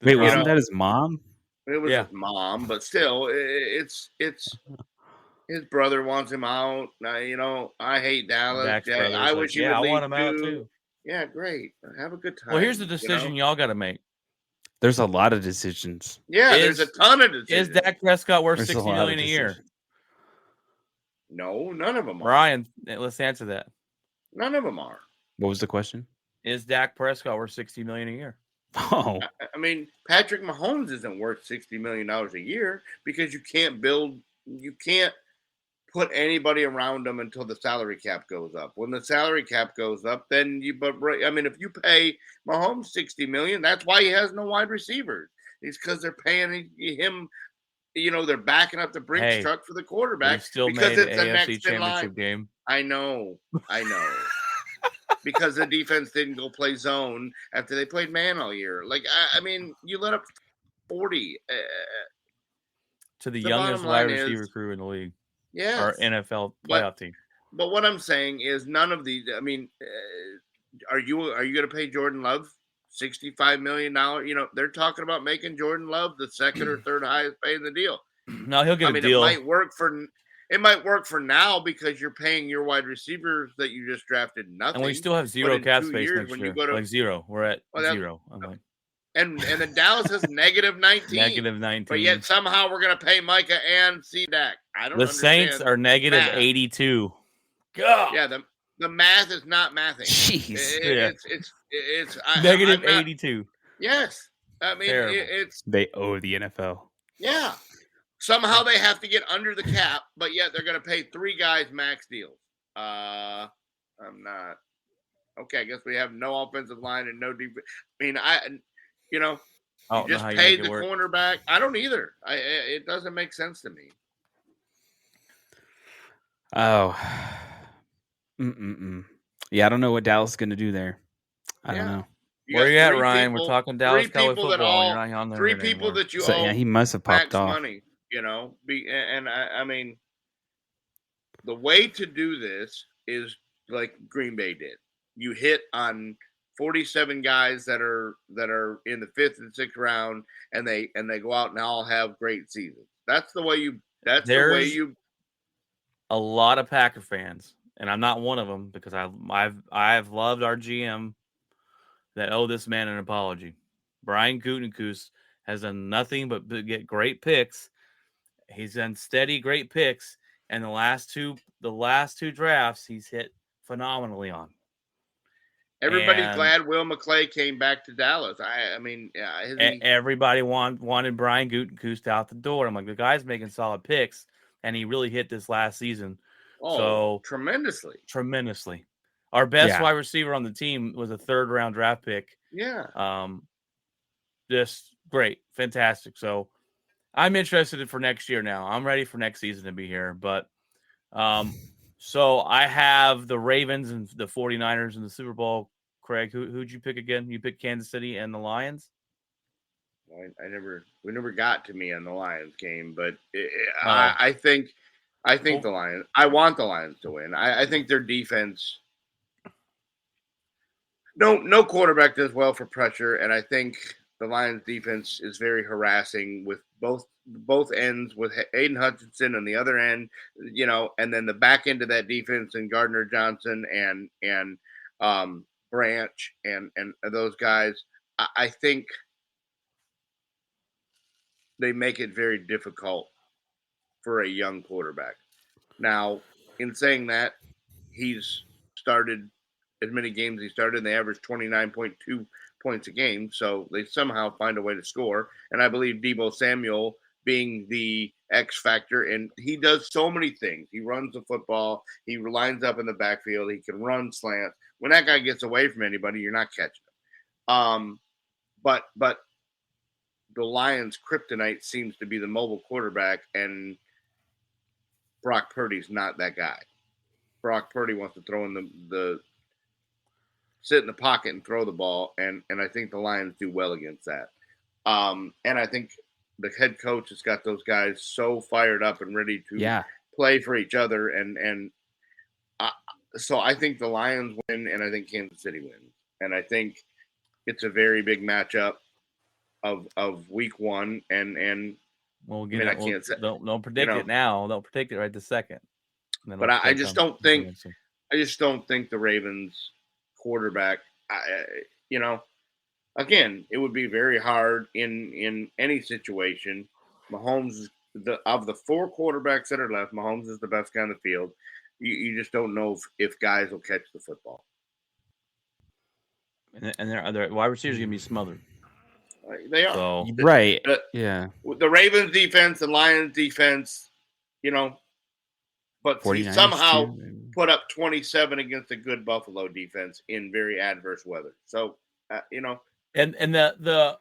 Wait, wasn't that his mom?
It was his mom, but still, it's his brother wants him out. I hate Dallas. I wish he would leave
want him out too.
Yeah, great. Have a good time.
Well, here's the decision y'all got to make.
There's a lot of decisions.
Yeah, there's a ton of decisions.
Is Dak Prescott worth $60 million a year?
No, none of them are.
Ryan, let's answer that.
None of them are.
What was the question?
Is Dak Prescott worth $60 million a year?
Oh,
I mean, Patrick Mahomes isn't worth $60 million a year because you can't put anybody around him until the salary cap goes up. When the salary cap goes up, then if you pay Mahomes $60 million, that's why he has no wide receivers. It's because they're paying him. They're backing up the Brinks truck for the quarterback.
Still
because
made
it's
the
the
AFC
next in
Championship
line.
game.
I know. Because the defense didn't go play zone after they played man all year. Like, I mean, you let up 40
to the youngest wide receiver crew in the league.
Yeah,
our NFL playoff team.
But what I'm saying is, none of these. I mean, are you going to pay Jordan Love $65 million? They're talking about making Jordan Love the second or third highest paid in the deal.
No, he'll get a deal.
It might work for now because you're paying your wide receivers that you just drafted nothing.
And we still have zero cap space next year. Like zero. We're at zero. I'm like,
and then Dallas is negative 19.
Negative 19.
But yet somehow we're going to pay Micah and Dak. I don't understand.
The Saints are negative 82. God.
Yeah, the math is not mathing.
Jeez.
It's
negative 82.
Yes. I mean,
they owe the NFL.
Yeah. Somehow they have to get under the cap, but yet they're going to pay 3 guys max deals. I'm not. Okay, I guess we have no offensive line and no defense. I mean, you just paid the cornerback. I don't either. It doesn't make sense to me.
Oh. Yeah, I don't know what Dallas is going to do there. I don't know.
Where are you at, Ryan? We're talking Dallas Cowboy football. You're not on there.
3 people that you owe.
Yeah, he must have popped off.
Money. I mean, the way to do this is like Green Bay did. You hit on 47 guys that are in the 5th and 6th round, and they go out and all have great seasons. That's the way you.
There's a lot of Packer fans, and I'm not one of them because I've loved our GM that owe this man an apology. Brian Gutekunst has done nothing but get great picks. He's done steady, great picks, and the last two drafts he's hit phenomenally on.
Everybody's glad Will McClay came back to Dallas. I mean,
everybody wanted Brian Gutekunst out the door. I'm like, the guy's making solid picks, and he really hit this last season.
Oh, tremendously.
Our best wide receiver on the team was a 3rd-round draft pick.
Yeah.
Just great, fantastic. So I'm interested for next year now. I'm ready for next season to be here. But so I have the Ravens and the 49ers in the Super Bowl. Craig, who'd you pick again? You picked Kansas City and the Lions?
We never got to me on the Lions game, but I think the Lions. I want the Lions to win. I think their defense. No quarterback does well for pressure, and I think the Lions defense is very harassing with both ends, with Aiden Hutchinson on the other end, and then the back end of that defense and Gardner Johnson and Branch and those guys. I think they make it very difficult for a young quarterback. Now, in saying that, he's started as many games he started, and they averaged 29.2 points a game, so they somehow find a way to score. And I believe Deebo Samuel being the X factor, and he does so many things. He runs the football, he lines up in the backfield, he can run slants. When that guy gets away from anybody, you're not catching him. But the Lions' kryptonite seems to be the mobile quarterback, and Brock Purdy's not that guy. Brock Purdy wants to throw in the sit in the pocket and throw the ball, and I think the Lions do well against that. And I think the head coach has got those guys so fired up and ready to play for each other, and so I think the Lions win, and I think Kansas City wins, and I think it's a very big matchup of Week 1, and
well, I can't say. Don't predict it now. Don't predict it right this second.
But I just don't think. I just don't think the Ravens quarterback. Again, it would be very hard in any situation. Mahomes, of the 4 quarterbacks that are left, Mahomes is the best guy on the field. You just don't know if guys will catch the football.
And their wide receivers are going to be smothered.
They are.
So,
right.
The Ravens defense and Lions defense, but he somehow put up 27 against a good Buffalo defense in very adverse weather. So,
And the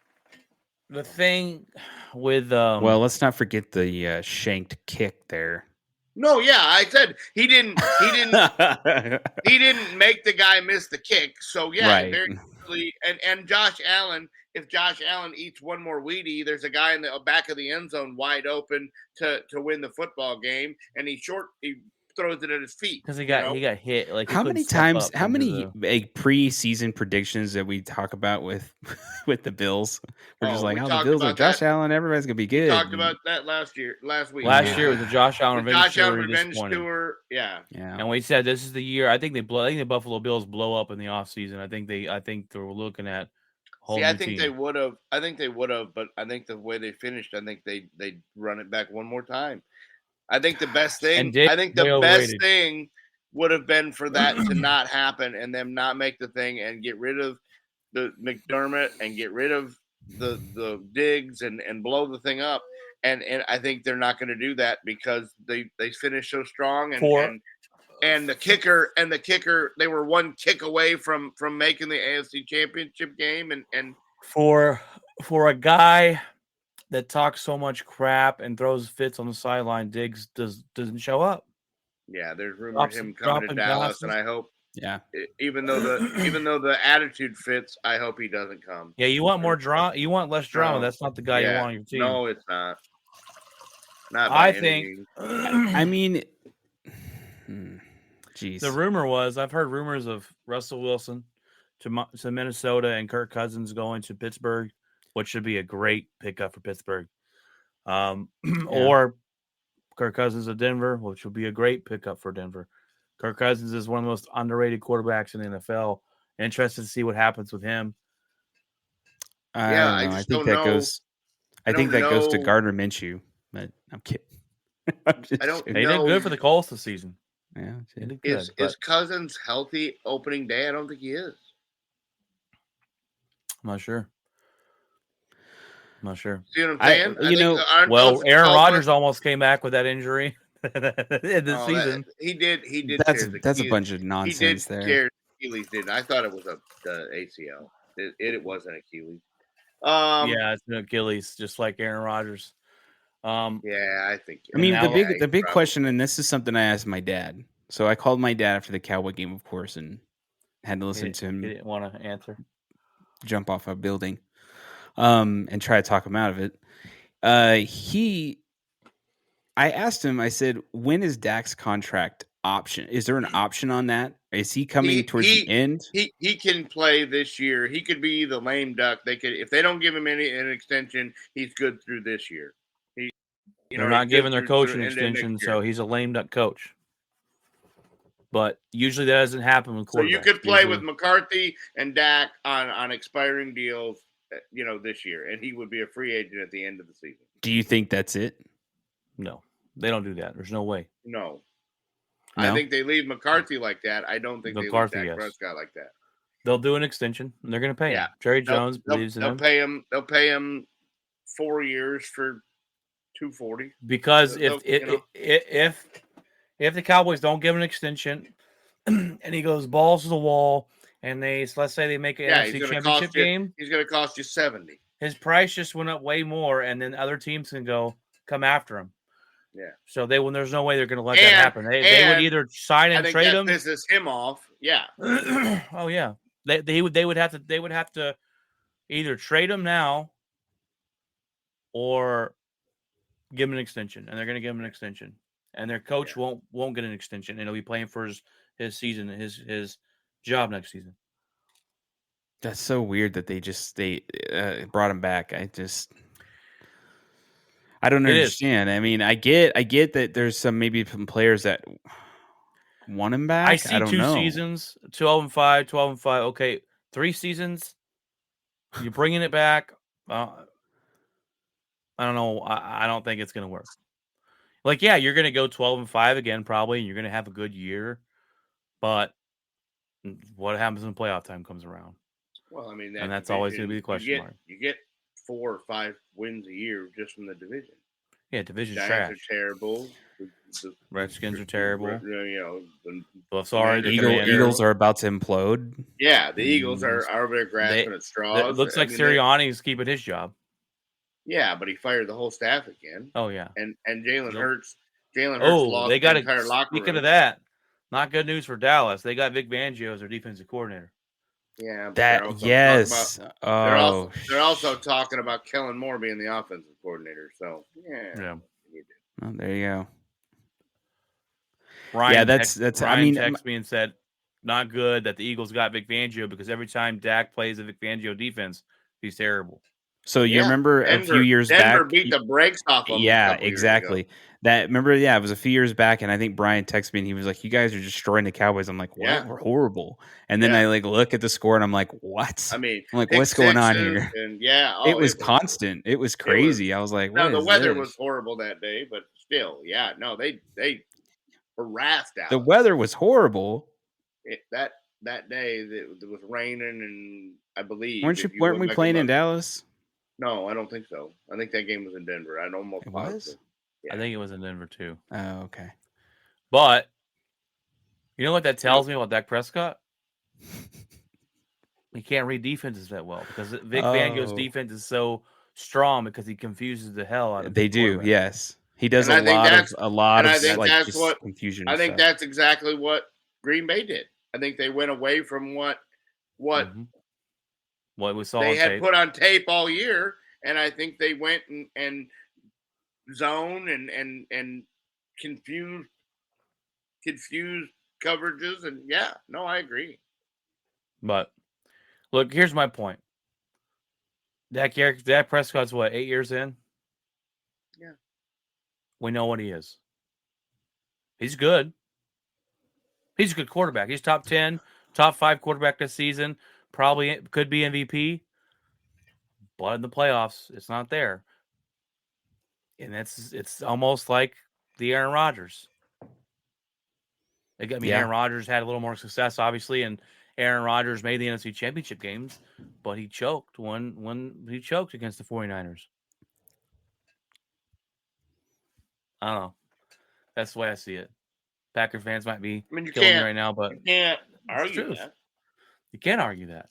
thing with
well, let's not forget the shanked kick there.
No, yeah, I said he didn't he didn't make the guy miss the kick. So yeah,
right.
Very easily, and Josh Allen, if Josh Allen eats one more Wheatie, there's a guy in the back of the end zone wide open to win the football game, and he throws it at his feet
because he got hit. Like,
how many times? How many preseason predictions that we talk about with the Bills? We're just like, the Bills are Josh Allen. Everybody's gonna be good.
We talked about that last week.
Last year was the Josh Allen
revenge tour. Yeah.
And we said this is the year. I think the Buffalo Bills blow up in the offseason. I think they're looking at.
I think they would have. But I think the way they finished, I think they run it back one more time. I think the best thing. Thing would have been for that to not happen and them not make the thing and get rid of the McDermott and get rid of the Diggs and blow the thing up. And I think they're not going to do that because they finished so strong and the kicker they were one kick away from making the AFC Championship game and
for a guy that talks so much crap and throws fits on the sideline, Diggs doesn't show up.
Yeah, there's rumors of him coming to Dallas, and I hope. Yeah, even though the attitude fits, I hope he doesn't come.
Yeah, you want more drama. You want less drama. That's not the guy you want on your team.
No, it's not. Not by
I
any
think
means.
I mean, geez.
the rumor was I've heard rumors of Russell Wilson to Minnesota and Kirk Cousins going to Pittsburgh, which should be a great pickup for Pittsburgh. Or Kirk Cousins of Denver, which would be a great pickup for Denver. Kirk Cousins is one of the most underrated quarterbacks in the NFL. Interested to see what happens with him.
I
Yeah,
don't
I
know. I
just
think
don't
that
know.
goes. I think
don't
that goes to
know.
Gardner Minshew. But I'm kidding. I'm just
I don't
joking.
They did good for the Colts this season.
Yeah,
They did good.
Is Cousins healthy opening day? I don't think he is.
I'm not sure.
See what I'm saying?
Aaron Rodgers almost came back with that injury in the season.
He did.
That's a bunch of nonsense
he did
there.
tear his Achilles, didn't I? Thought it was the ACL. It wasn't Achilles.
Yeah, it's an Achilles, just like Aaron Rodgers.
Yeah, I think.
I mean,
now-
the big question, and this is something I asked my dad. So I called my dad after the Cowboy game, of course, and had to listen to
He
him
didn't want to answer.
jump off a building, and try to talk him out of it. I asked him. I said, "When is Dak's contract option? Is there an option on that? Is he coming towards the end?"
He can play this year. He could be the lame duck. They could, if they don't give him an extension, he's good through this year.
They're not giving their coach an extension, so he's a lame duck coach. But usually that doesn't happen with quarterbacks.
So you could play with McCarthy and Dak on expiring deals, this year, and he would be a free agent at the end of the season.
Do you think that's it?
No, they don't do that. There's no way.
No.
No?
I think they leave McCarthy like that. I don't think
McCarthy,
they leave Dak
yes.
Prescott like that.
They'll do an extension, and they're going to pay him. Jerry Jones believes in him.
They'll pay him 4 years for $240.
Because if the Cowboys don't give an extension and he goes balls to the wall and let's say they make an NFC Championship game,
he's going to cost you $70.
His price just went up way more, and then other teams can come after him.
Yeah.
So there's no way they're going to let that happen. They would either sign and trade him.
Pisses him off. Yeah.
Oh yeah. They would have to either trade him now or give him an extension, and they're going to give him an extension. And their coach won't get an extension, and he'll be playing for his season, his job next season.
That's so weird that they brought him back. I don't understand. I mean, I get that there's some players that want him back.
I see seasons, 12-5, 12-5. Okay, 3 seasons. You're bringing it back. I don't know. I don't think it's going to work. You're going to go 12-5 again, probably, and you're going to have a good year. But what happens when playoff time comes around?
Well, I mean,
that's always going to be the question mark.
You get 4 or 5 wins a year just from the division.
Yeah, division's
Giants
trash.
are terrible. The
Redskins are terrible.
The Eagles are about to implode.
Yeah, the Eagles are over there grasping at straws.
It looks like Sirianni's keeping his job.
Yeah, but he fired the whole staff again.
Oh yeah,
and Jalen Hurts. Lost the entire locker room.
Speaking of that, not good news for Dallas. They got Vic Fangio as their defensive coordinator.
Yeah,
they're
also talking about Kellen Moore being the offensive coordinator. So yeah.
Oh, there you go.
Ryan texted me and said, not good that the Eagles got Vic Fangio because every time Dak plays a Vic Fangio defense, he's terrible.
So you remember a few years back?
Denver beat the brakes off of them.
Yeah, exactly. It was a few years back, and I think Brian texted me and he was like, "You guys are destroying the Cowboys." I'm like, "What? Yeah. We're horrible." And then I look at the score and I'm like, "What?"
I mean,
I'm like, "What's going on here?"
And
it was constant. It was crazy. I was like, "What?"
No, the weather was horrible that day, but still, they harassed out.
The weather was horrible.
That day it was raining, and I believe
weren't we playing in Dallas?
No, I don't think so. I think that game was in Denver. I almost
was.
Yeah. I think it was in Denver too.
Oh, okay.
But you know what that tells me about Dak Prescott? He can't read defenses that well because Vic Fangio's defense is so strong because he confuses the hell out of.
They do, yes. He does a lot of confusion.
I think that's exactly what Green Bay did. I think they went away from what
we saw
they had put on tape all year, and I think they went and zone and confused coverages, and I agree.
But look, here's my point. Dak Prescott's what, 8 years in?
Yeah.
We know what he is. He's good. He's a good quarterback. He's top 10, top 5 quarterback this season. Probably could be MVP. But in the playoffs, it's not there. And it's almost like the Aaron Rodgers. Aaron Rodgers had a little more success, obviously, and Aaron Rodgers made the NFC Championship games, but he choked when he choked against the 49ers. I don't know. That's the way I see it. Packer fans might be killing me right now, but
you can't argue that.
You can't argue that.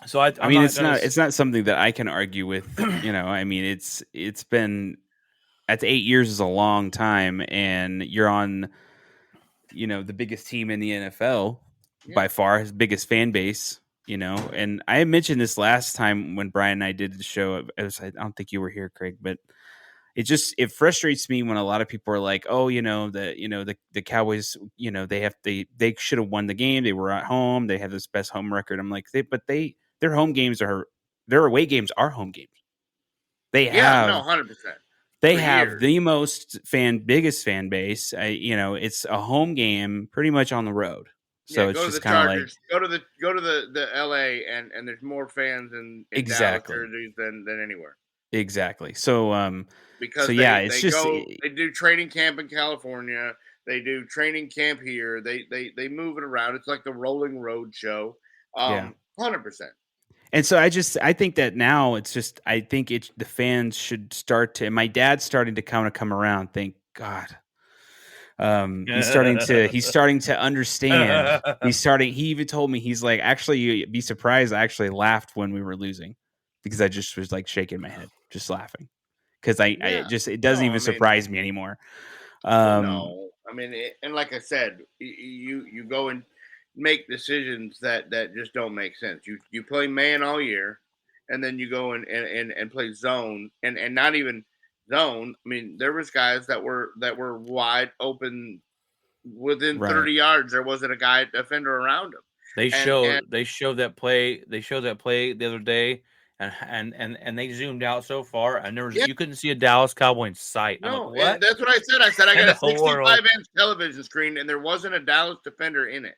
So
it's not something that I can argue with. It's been, that's 8 years is a long time, and you're on, the biggest team in the NFL by far, his biggest fan base. And I mentioned this last time when Brian and I did the show. I don't think you were here, Craig, but it frustrates me when a lot of people are like, oh, the Cowboys, they should have won the game. They were at home. They have this best home record. I'm like, their home games their away games are home games. They have
100%.
They have the biggest fan base. It's a home game pretty much on the road. So it's just kind of like
go to the LA and there's more fans in
exactly
Dallas than anywhere.
Exactly. So
because they do training camp in California, they do training camp here, they move it around. It's like the rolling road show. 100%.
And so I think that now the fans should start to, and my dad's starting to kind of come around. Thank God. He's starting to understand. He even told me, he's like, actually, you'd be surprised. I actually laughed when we were losing because I just was like shaking my head, just laughing. Because it doesn't even surprise me anymore.
No, and like I said, you go and make decisions that just don't make sense. You play man all year, and then you go and play zone, and not even zone. There was guys that were wide open within 30 yards. There wasn't a guy defender around him.
They showed that play the other day, and they zoomed out so far, and you couldn't see a Dallas Cowboy in sight.
No, like, that's what I said. I said I got a 65-inch television screen, and there wasn't a Dallas defender in it.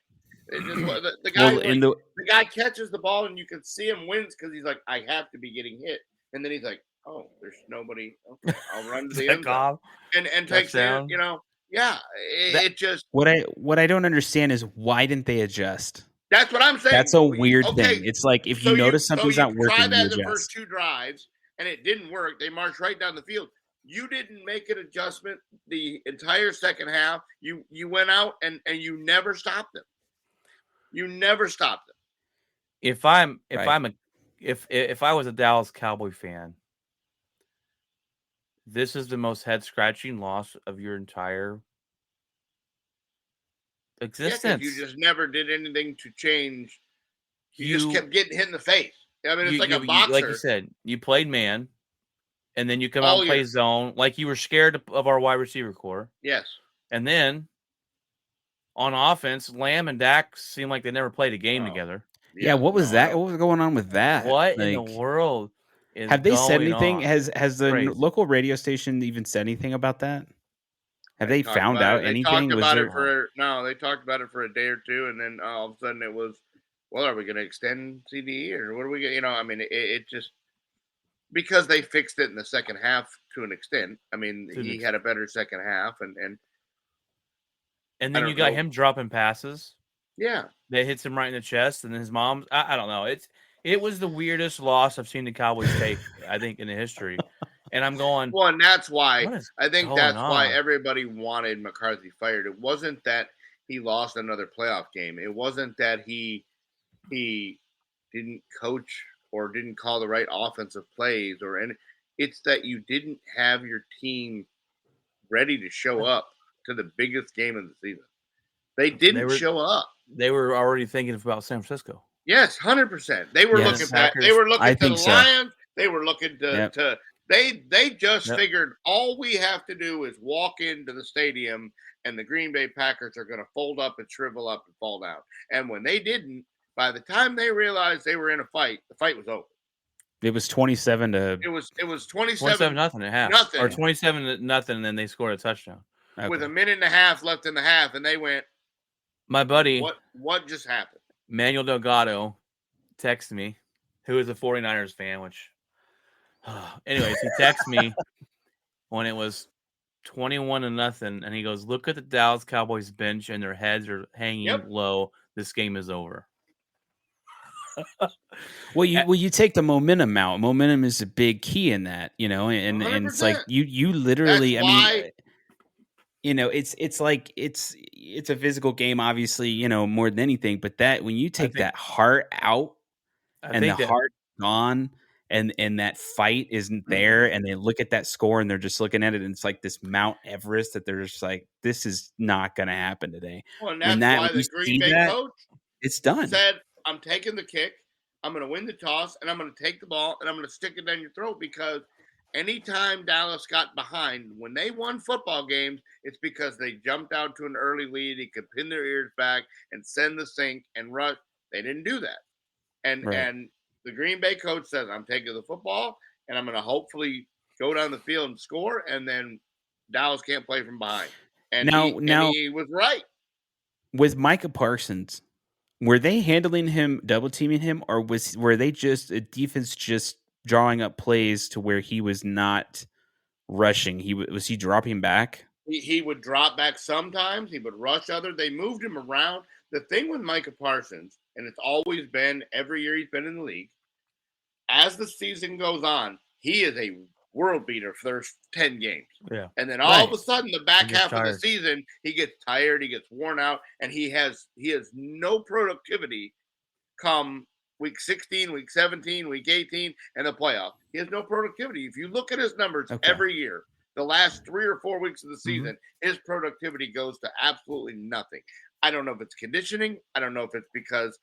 It just, the guy catches the ball, and you can see him wins because he's like, I have to be getting hit, and then he's like, oh, there's nobody. Okay, I'll run to the end zone and takes down. It just
what I don't understand is why didn't they adjust?
That's what I'm saying.
That's a weird thing. It's like if you notice something's not working,
you tried that the first 2 drives and it didn't work. They marched right down the field. You didn't make an adjustment the entire second half. You went out and you never stopped them. You never stopped them.
If I was a Dallas Cowboy fan, this is the most head-scratching loss of your entire existence.
You just never did anything to change. You just kept getting hit in the face. It's like a boxer.
Like you said, you played man, and then you come out and play zone. Like you were scared of our wide receiver core.
Yes.
And then on offense, Lamb and Dak seemed like they never played a game together.
Yeah, what was that? What was going on with that?
What in the world?
Have they said anything? Has the local radio station even said anything about that? Have they found out anything?
They talked about it for a day or two, and then all of a sudden it was, well, are we going to extend CD or what are we going to, it just, because they fixed it in the second half to an extent. He had a better second half, and
then you got him dropping passes.
Yeah.
That hits him right in the chest, and then his mom, I don't know. It was the weirdest loss I've seen the Cowboys take, I think, in the history. And I'm going.
Well, and that's why why everybody wanted McCarthy fired. It wasn't that he lost another playoff game. It wasn't that he didn't coach or didn't call the right offensive plays it's that you didn't have your team ready to show up to the biggest game of the season. They didn't show up.
They were already thinking about San Francisco.
Yes, 100%. They were looking back. They were looking to the Lions. They were looking to They just
Yep.
figured all we have to do is walk into the stadium and the Green Bay Packers are going to fold up and shrivel up and fall down. And when they didn't, by the time they realized they were in a fight, the fight was over.
It was 27 to
It was
27
27
nothing at half.
nothing
Or 27 nothing, and then they scored a touchdown.
with
okay.
a minute and a half left in the half, and they went,
My buddy,
What just happened?
Manuel Delgado, texted me, who is a 49ers fan, which, anyways, he texted me when it was 21-0, and he goes, "Look at the Dallas Cowboys bench, and their heads are hanging
Yep.
low. This game is over."
Well, you take the momentum out. Momentum is a big key in that, and it's like
100%.
you literally.
That's
I mean,
why-
it's like it's a physical game, obviously, more than anything. But that when you take
think-
that heart out
I
and the
think that
heart gone, and that fight isn't there, and they look at that score and they're just looking at it, and it's like this Mount Everest that they're just like, this is not going to happen today.
Well, and
when
that's why
you
the Green
see
Bay
that,
coach
it's done.
said, I'm taking the kick, I'm going to win the toss, and I'm going to take the ball, and I'm going to stick it down your throat, because anytime Dallas got behind, when they won football games, it's because they jumped out to an early lead. He could pin their ears back and send the sink and rush. They didn't do that. And
Right.
and the Green Bay coach says, I'm taking the football, and I'm going to hopefully go down the field and score, and then Dallas can't play from behind. And
Now-
he was right.
With Micah Parsons, were they handling him, double teaming him, or were they just a defense just drawing up plays to where he was not rushing? Was he dropping back?
He would drop back sometimes. He would rush others. They moved him around. The thing with Micah Parsons, and it's always been every year he's been in the league, as the season goes on, he is a world beater for their 10 games.
Yeah.
And then all of a
Right.
sudden, the back
He gets
half of the
tired.
season, he gets tired, he gets worn out, and he has no productivity come week 16, week 17, week 18, and the playoff. He has no productivity. If you look at his numbers
Okay.
every year, the last 3 or 4 weeks of the
Mm-hmm.
season, his productivity goes to absolutely nothing. I don't know if it's conditioning. I don't know if it's because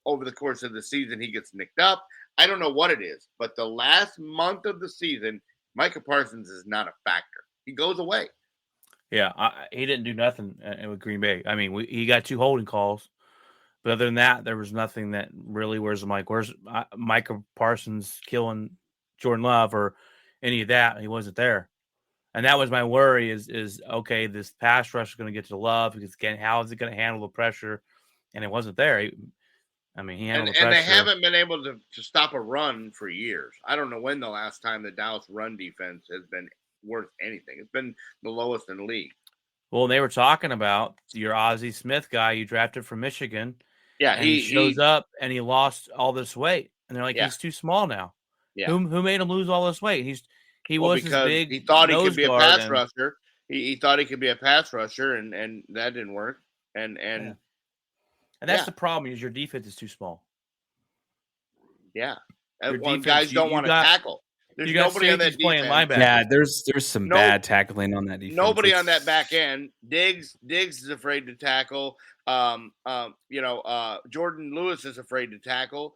over the course of the season he gets nicked up. I don't know what it is. But the last month of the season, Micah Parsons is not a factor. He goes away.
Yeah, he didn't do nothing with Green Bay. I mean, he got 2 holding calls, but other than that, there was nothing that really. Where's Micah Parsons killing Jordan Love or any of that? He wasn't there, and that was my worry. Is okay? This pass rush is going to get to Love because again, how is it going to handle the pressure? And it wasn't there. He handled the pressure.
And they haven't been able to stop a run for years. I don't know when the last time the Dallas run defense has been worth anything. It's been the lowest in the league.
Well, they were talking about your Ozzie Smith guy you drafted from Michigan.
Yeah,
And he shows up and he lost all this weight, and they're like,
Yeah.
he's too small now.
Yeah.
Who made him lose all this weight? He was
because
big.
he thought he could be a
nose guard
pass
and-
rusher. He thought he could be a pass rusher, and that didn't work. And
And that's
yeah.
the problem is your defense is too small.
yeah,
Your
and one
defense,
guys don't
you
want to
got-
tackle. There's
you got
nobody on that
safeties playing
defense.
linebacker.
Yeah, there's some
No-
bad tackling on that defense.
Nobody on
It's-
that back end. Diggs is afraid to tackle. Jordan Lewis is afraid to tackle.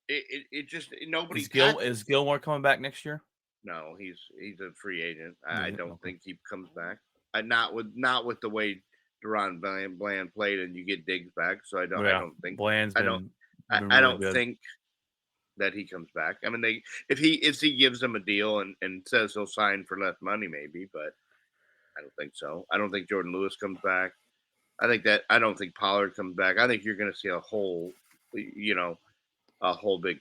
It just nobody.
Is Gilmore coming back next year?
No, he's a free agent. I
Yeah,
don't
okay.
think he comes back. Not with the way Deron Bland played, and you get Diggs back. So I don't think
Bland's
I
been.
don't-
been
I
really
don't
good.
think that he comes back. I mean, if he gives them a deal and says he'll sign for less money, maybe, but I don't think so. I don't think Jordan Lewis comes back. I don't think Pollard comes back. I think you're going to see a whole big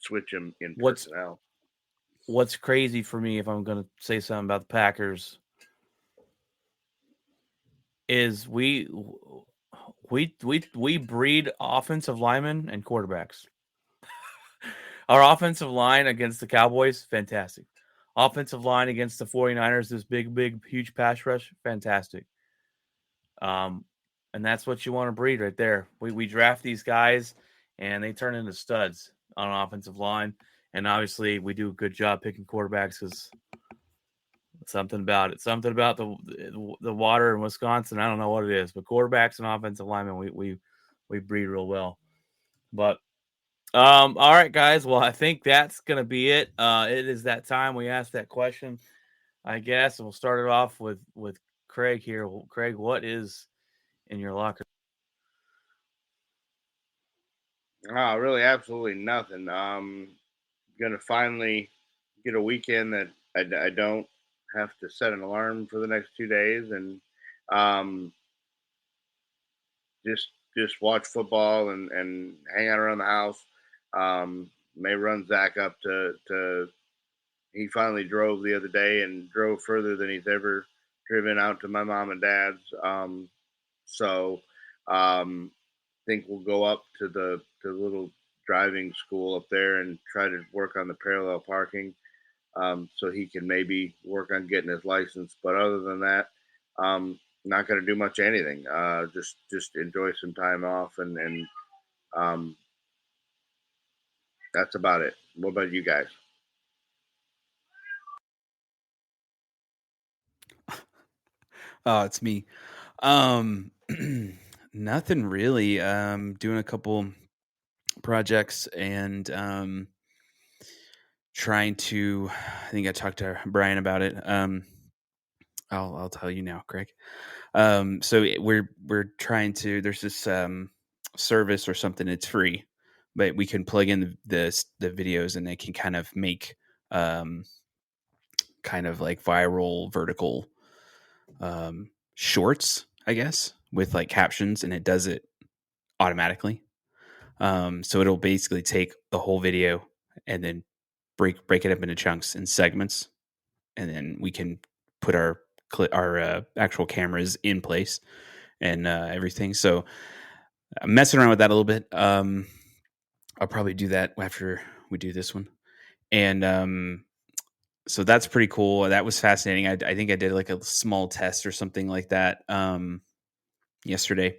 switch in personnel.
What's crazy for me, if I'm going to say something about the Packers, is we breed offensive linemen and quarterbacks. Our offensive line against the Cowboys, fantastic. Offensive line against the 49ers, this big, huge pass rush, fantastic. And that's what you want to breed right there. We draft these guys, and they turn into studs on an offensive line. And obviously, we do a good job picking quarterbacks because something about it. Something about the water in Wisconsin. I don't know what it is, but quarterbacks and offensive linemen, we breed real well. But All right, guys. Well, I think that's gonna be it. It is that time we asked that question, I guess. And we'll start it off with Craig here. Well, Craig, what is in your locker?
Oh, really, absolutely nothing. Gonna finally get a weekend that I don't have to set an alarm for the next 2 days, and um, just watch football and hang out around the house. May run Zach up to. He finally drove the other day and drove further than he's ever driven out to my mom and dad's. So think we'll go up to the little driving school up there and try to work on the parallel parking, so he can maybe work on getting his license. But other than that, not going to do much anything. Just enjoy some time off, and um, that's about it. What about you guys?
Oh, it's me. Um, nothing really. Doing a couple projects and trying to. I think I talked to Brian about it. I'll tell you now, Greg. We're trying to. There's this service or something. It's free, but we can plug in the videos and they can kind of make kind of like viral vertical shorts, I guess, with like captions, and it does it automatically. So it'll basically take the whole video and then break it up into chunks and segments, and then we can put our actual cameras in place and everything. So I'm messing around with that a little bit. I'll probably do that after we do this one, and so that's pretty cool. That was fascinating. I think I did like a small test or something like that yesterday,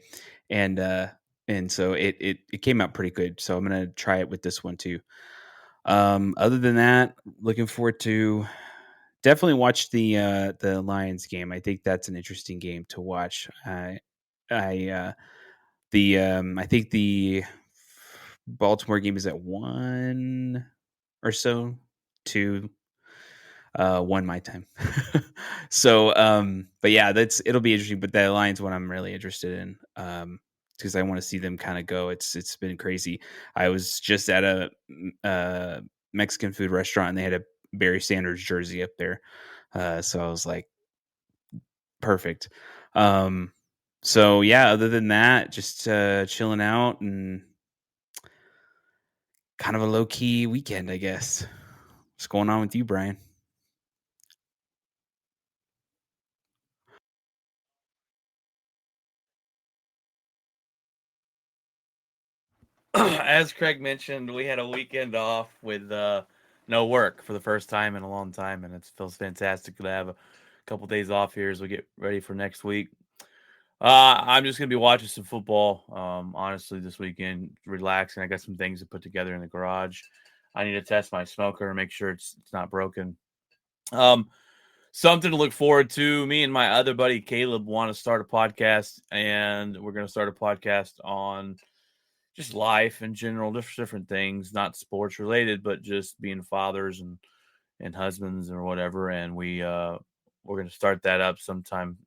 and so it came out pretty good. So I'm gonna try it with this one too. Other than that, looking forward to definitely watch the Lions game. I think that's an interesting game to watch. I think the Baltimore game is at 1 or so, 2 1 my time. So but yeah, it'll be interesting, but the Lions one I'm really interested in because I want to see them kind of go. It's been crazy. I was just at a Mexican food restaurant and they had a Barry Sanders jersey up there. So I was like, perfect. So yeah, other than that, just chilling out and kind of a low key weekend, I guess. What's going on with you, Brian?
As Craig mentioned, we had a weekend off with no work for the first time in a long time, and it feels fantastic to have a couple days off here as we get ready for next week. I'm just gonna be watching some football. Honestly, this weekend, relaxing. I got some things to put together in the garage. I need to test my smoker and make sure it's not broken. Um, Something to look forward to. Me and my other buddy Caleb want to start a podcast, and we're going to start a podcast on just life in general, different things, not sports related, but just being fathers and husbands or whatever. And we're going to start that up sometime,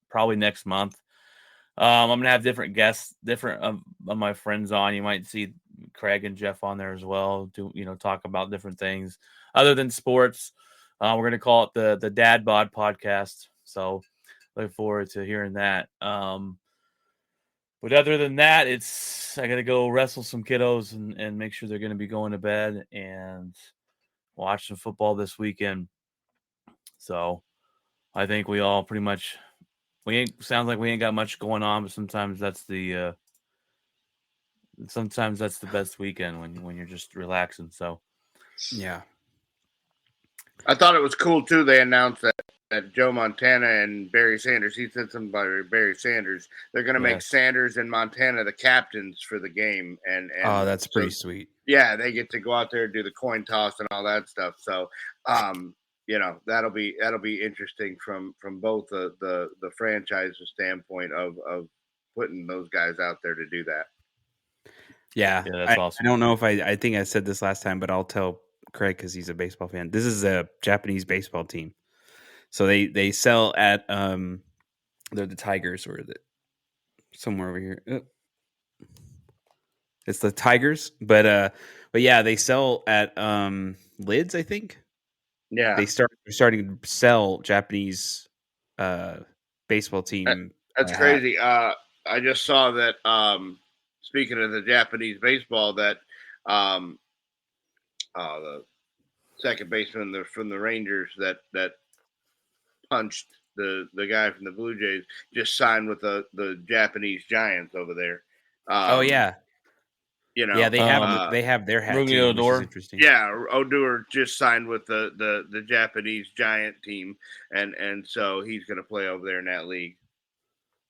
probably next month. I'm gonna have different guests, different of my friends on. You might see Craig and Jeff on there as well to talk about different things other than sports. We're gonna call it the Dad Bod Podcast. So look forward to hearing that. But other than that, I gotta go wrestle some kiddos and make sure they're gonna be going to bed and watch some football this weekend. So I think we all pretty much sounds like we ain't got much going on, but sometimes that's the best weekend when you're just relaxing. So
Yeah.
I thought it was cool too. They announced that Joe Montana and Barry Sanders. He said something about Barry Sanders. They're going to make Sanders and Montana the captains for the game, and
Oh, that's pretty sweet.
Yeah, they get to go out there and do the coin toss and all that stuff. So, that'll be interesting from both the franchise standpoint of putting those guys out there to do that.
Yeah,
Yeah, that's awesome.
I don't know if I think I said this last time, but I'll tell Craig because he's a baseball fan. This is a Japanese baseball team, so they sell at they're the Tigers or the somewhere over here. It's the Tigers, but yeah, they sell at Lids, I think.
Yeah,
They're starting to sell Japanese baseball team.
that's
hat.
crazy. I just saw that. Speaking of the Japanese baseball, that the second baseman from the Rangers that punched the guy from the Blue Jays just signed with the Japanese Giants over there.
Oh yeah,
you know,
yeah. They have their hat
Roogie
too, which is
Odor.
interesting.
Yeah, Odor just signed with the Japanese Giant team, and so he's going to play over there in that league.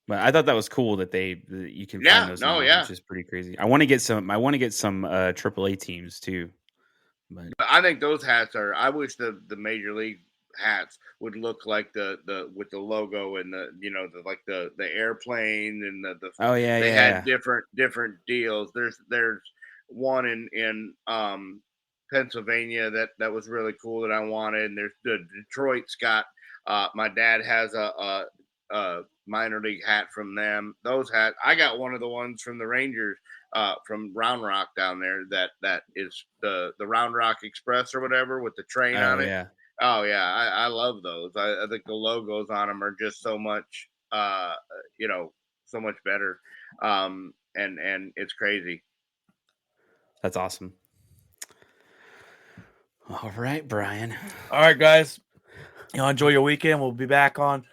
But I thought that was cool that you can
Yeah,
find those
no,
now,
yeah.
which is pretty crazy. I want to get some AAA teams too. But
I think those hats are. I wish the major league hats would look like the with the logo and the airplane and the
oh yeah,
they
yeah,
had different deals. There's one in Pennsylvania that was really cool that I wanted. And there's the Detroit's got. My dad has a minor league hat from them. Those hats. I got one of the ones from the Rangers. From Round Rock down there, that is the Round Rock Express or whatever with the train on it.
Yeah.
Oh yeah, I love those. I think the logos on them are just so much, so much better. And it's crazy.
That's awesome. All right, Brian.
All right, guys. Enjoy your weekend. We'll be back on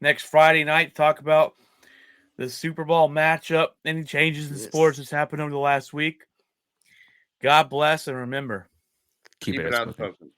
next Friday night to talk about the Super Bowl matchup, any changes in sports that's happened over the last week. God bless, and remember,
Keep it
outspoken.
outspoken.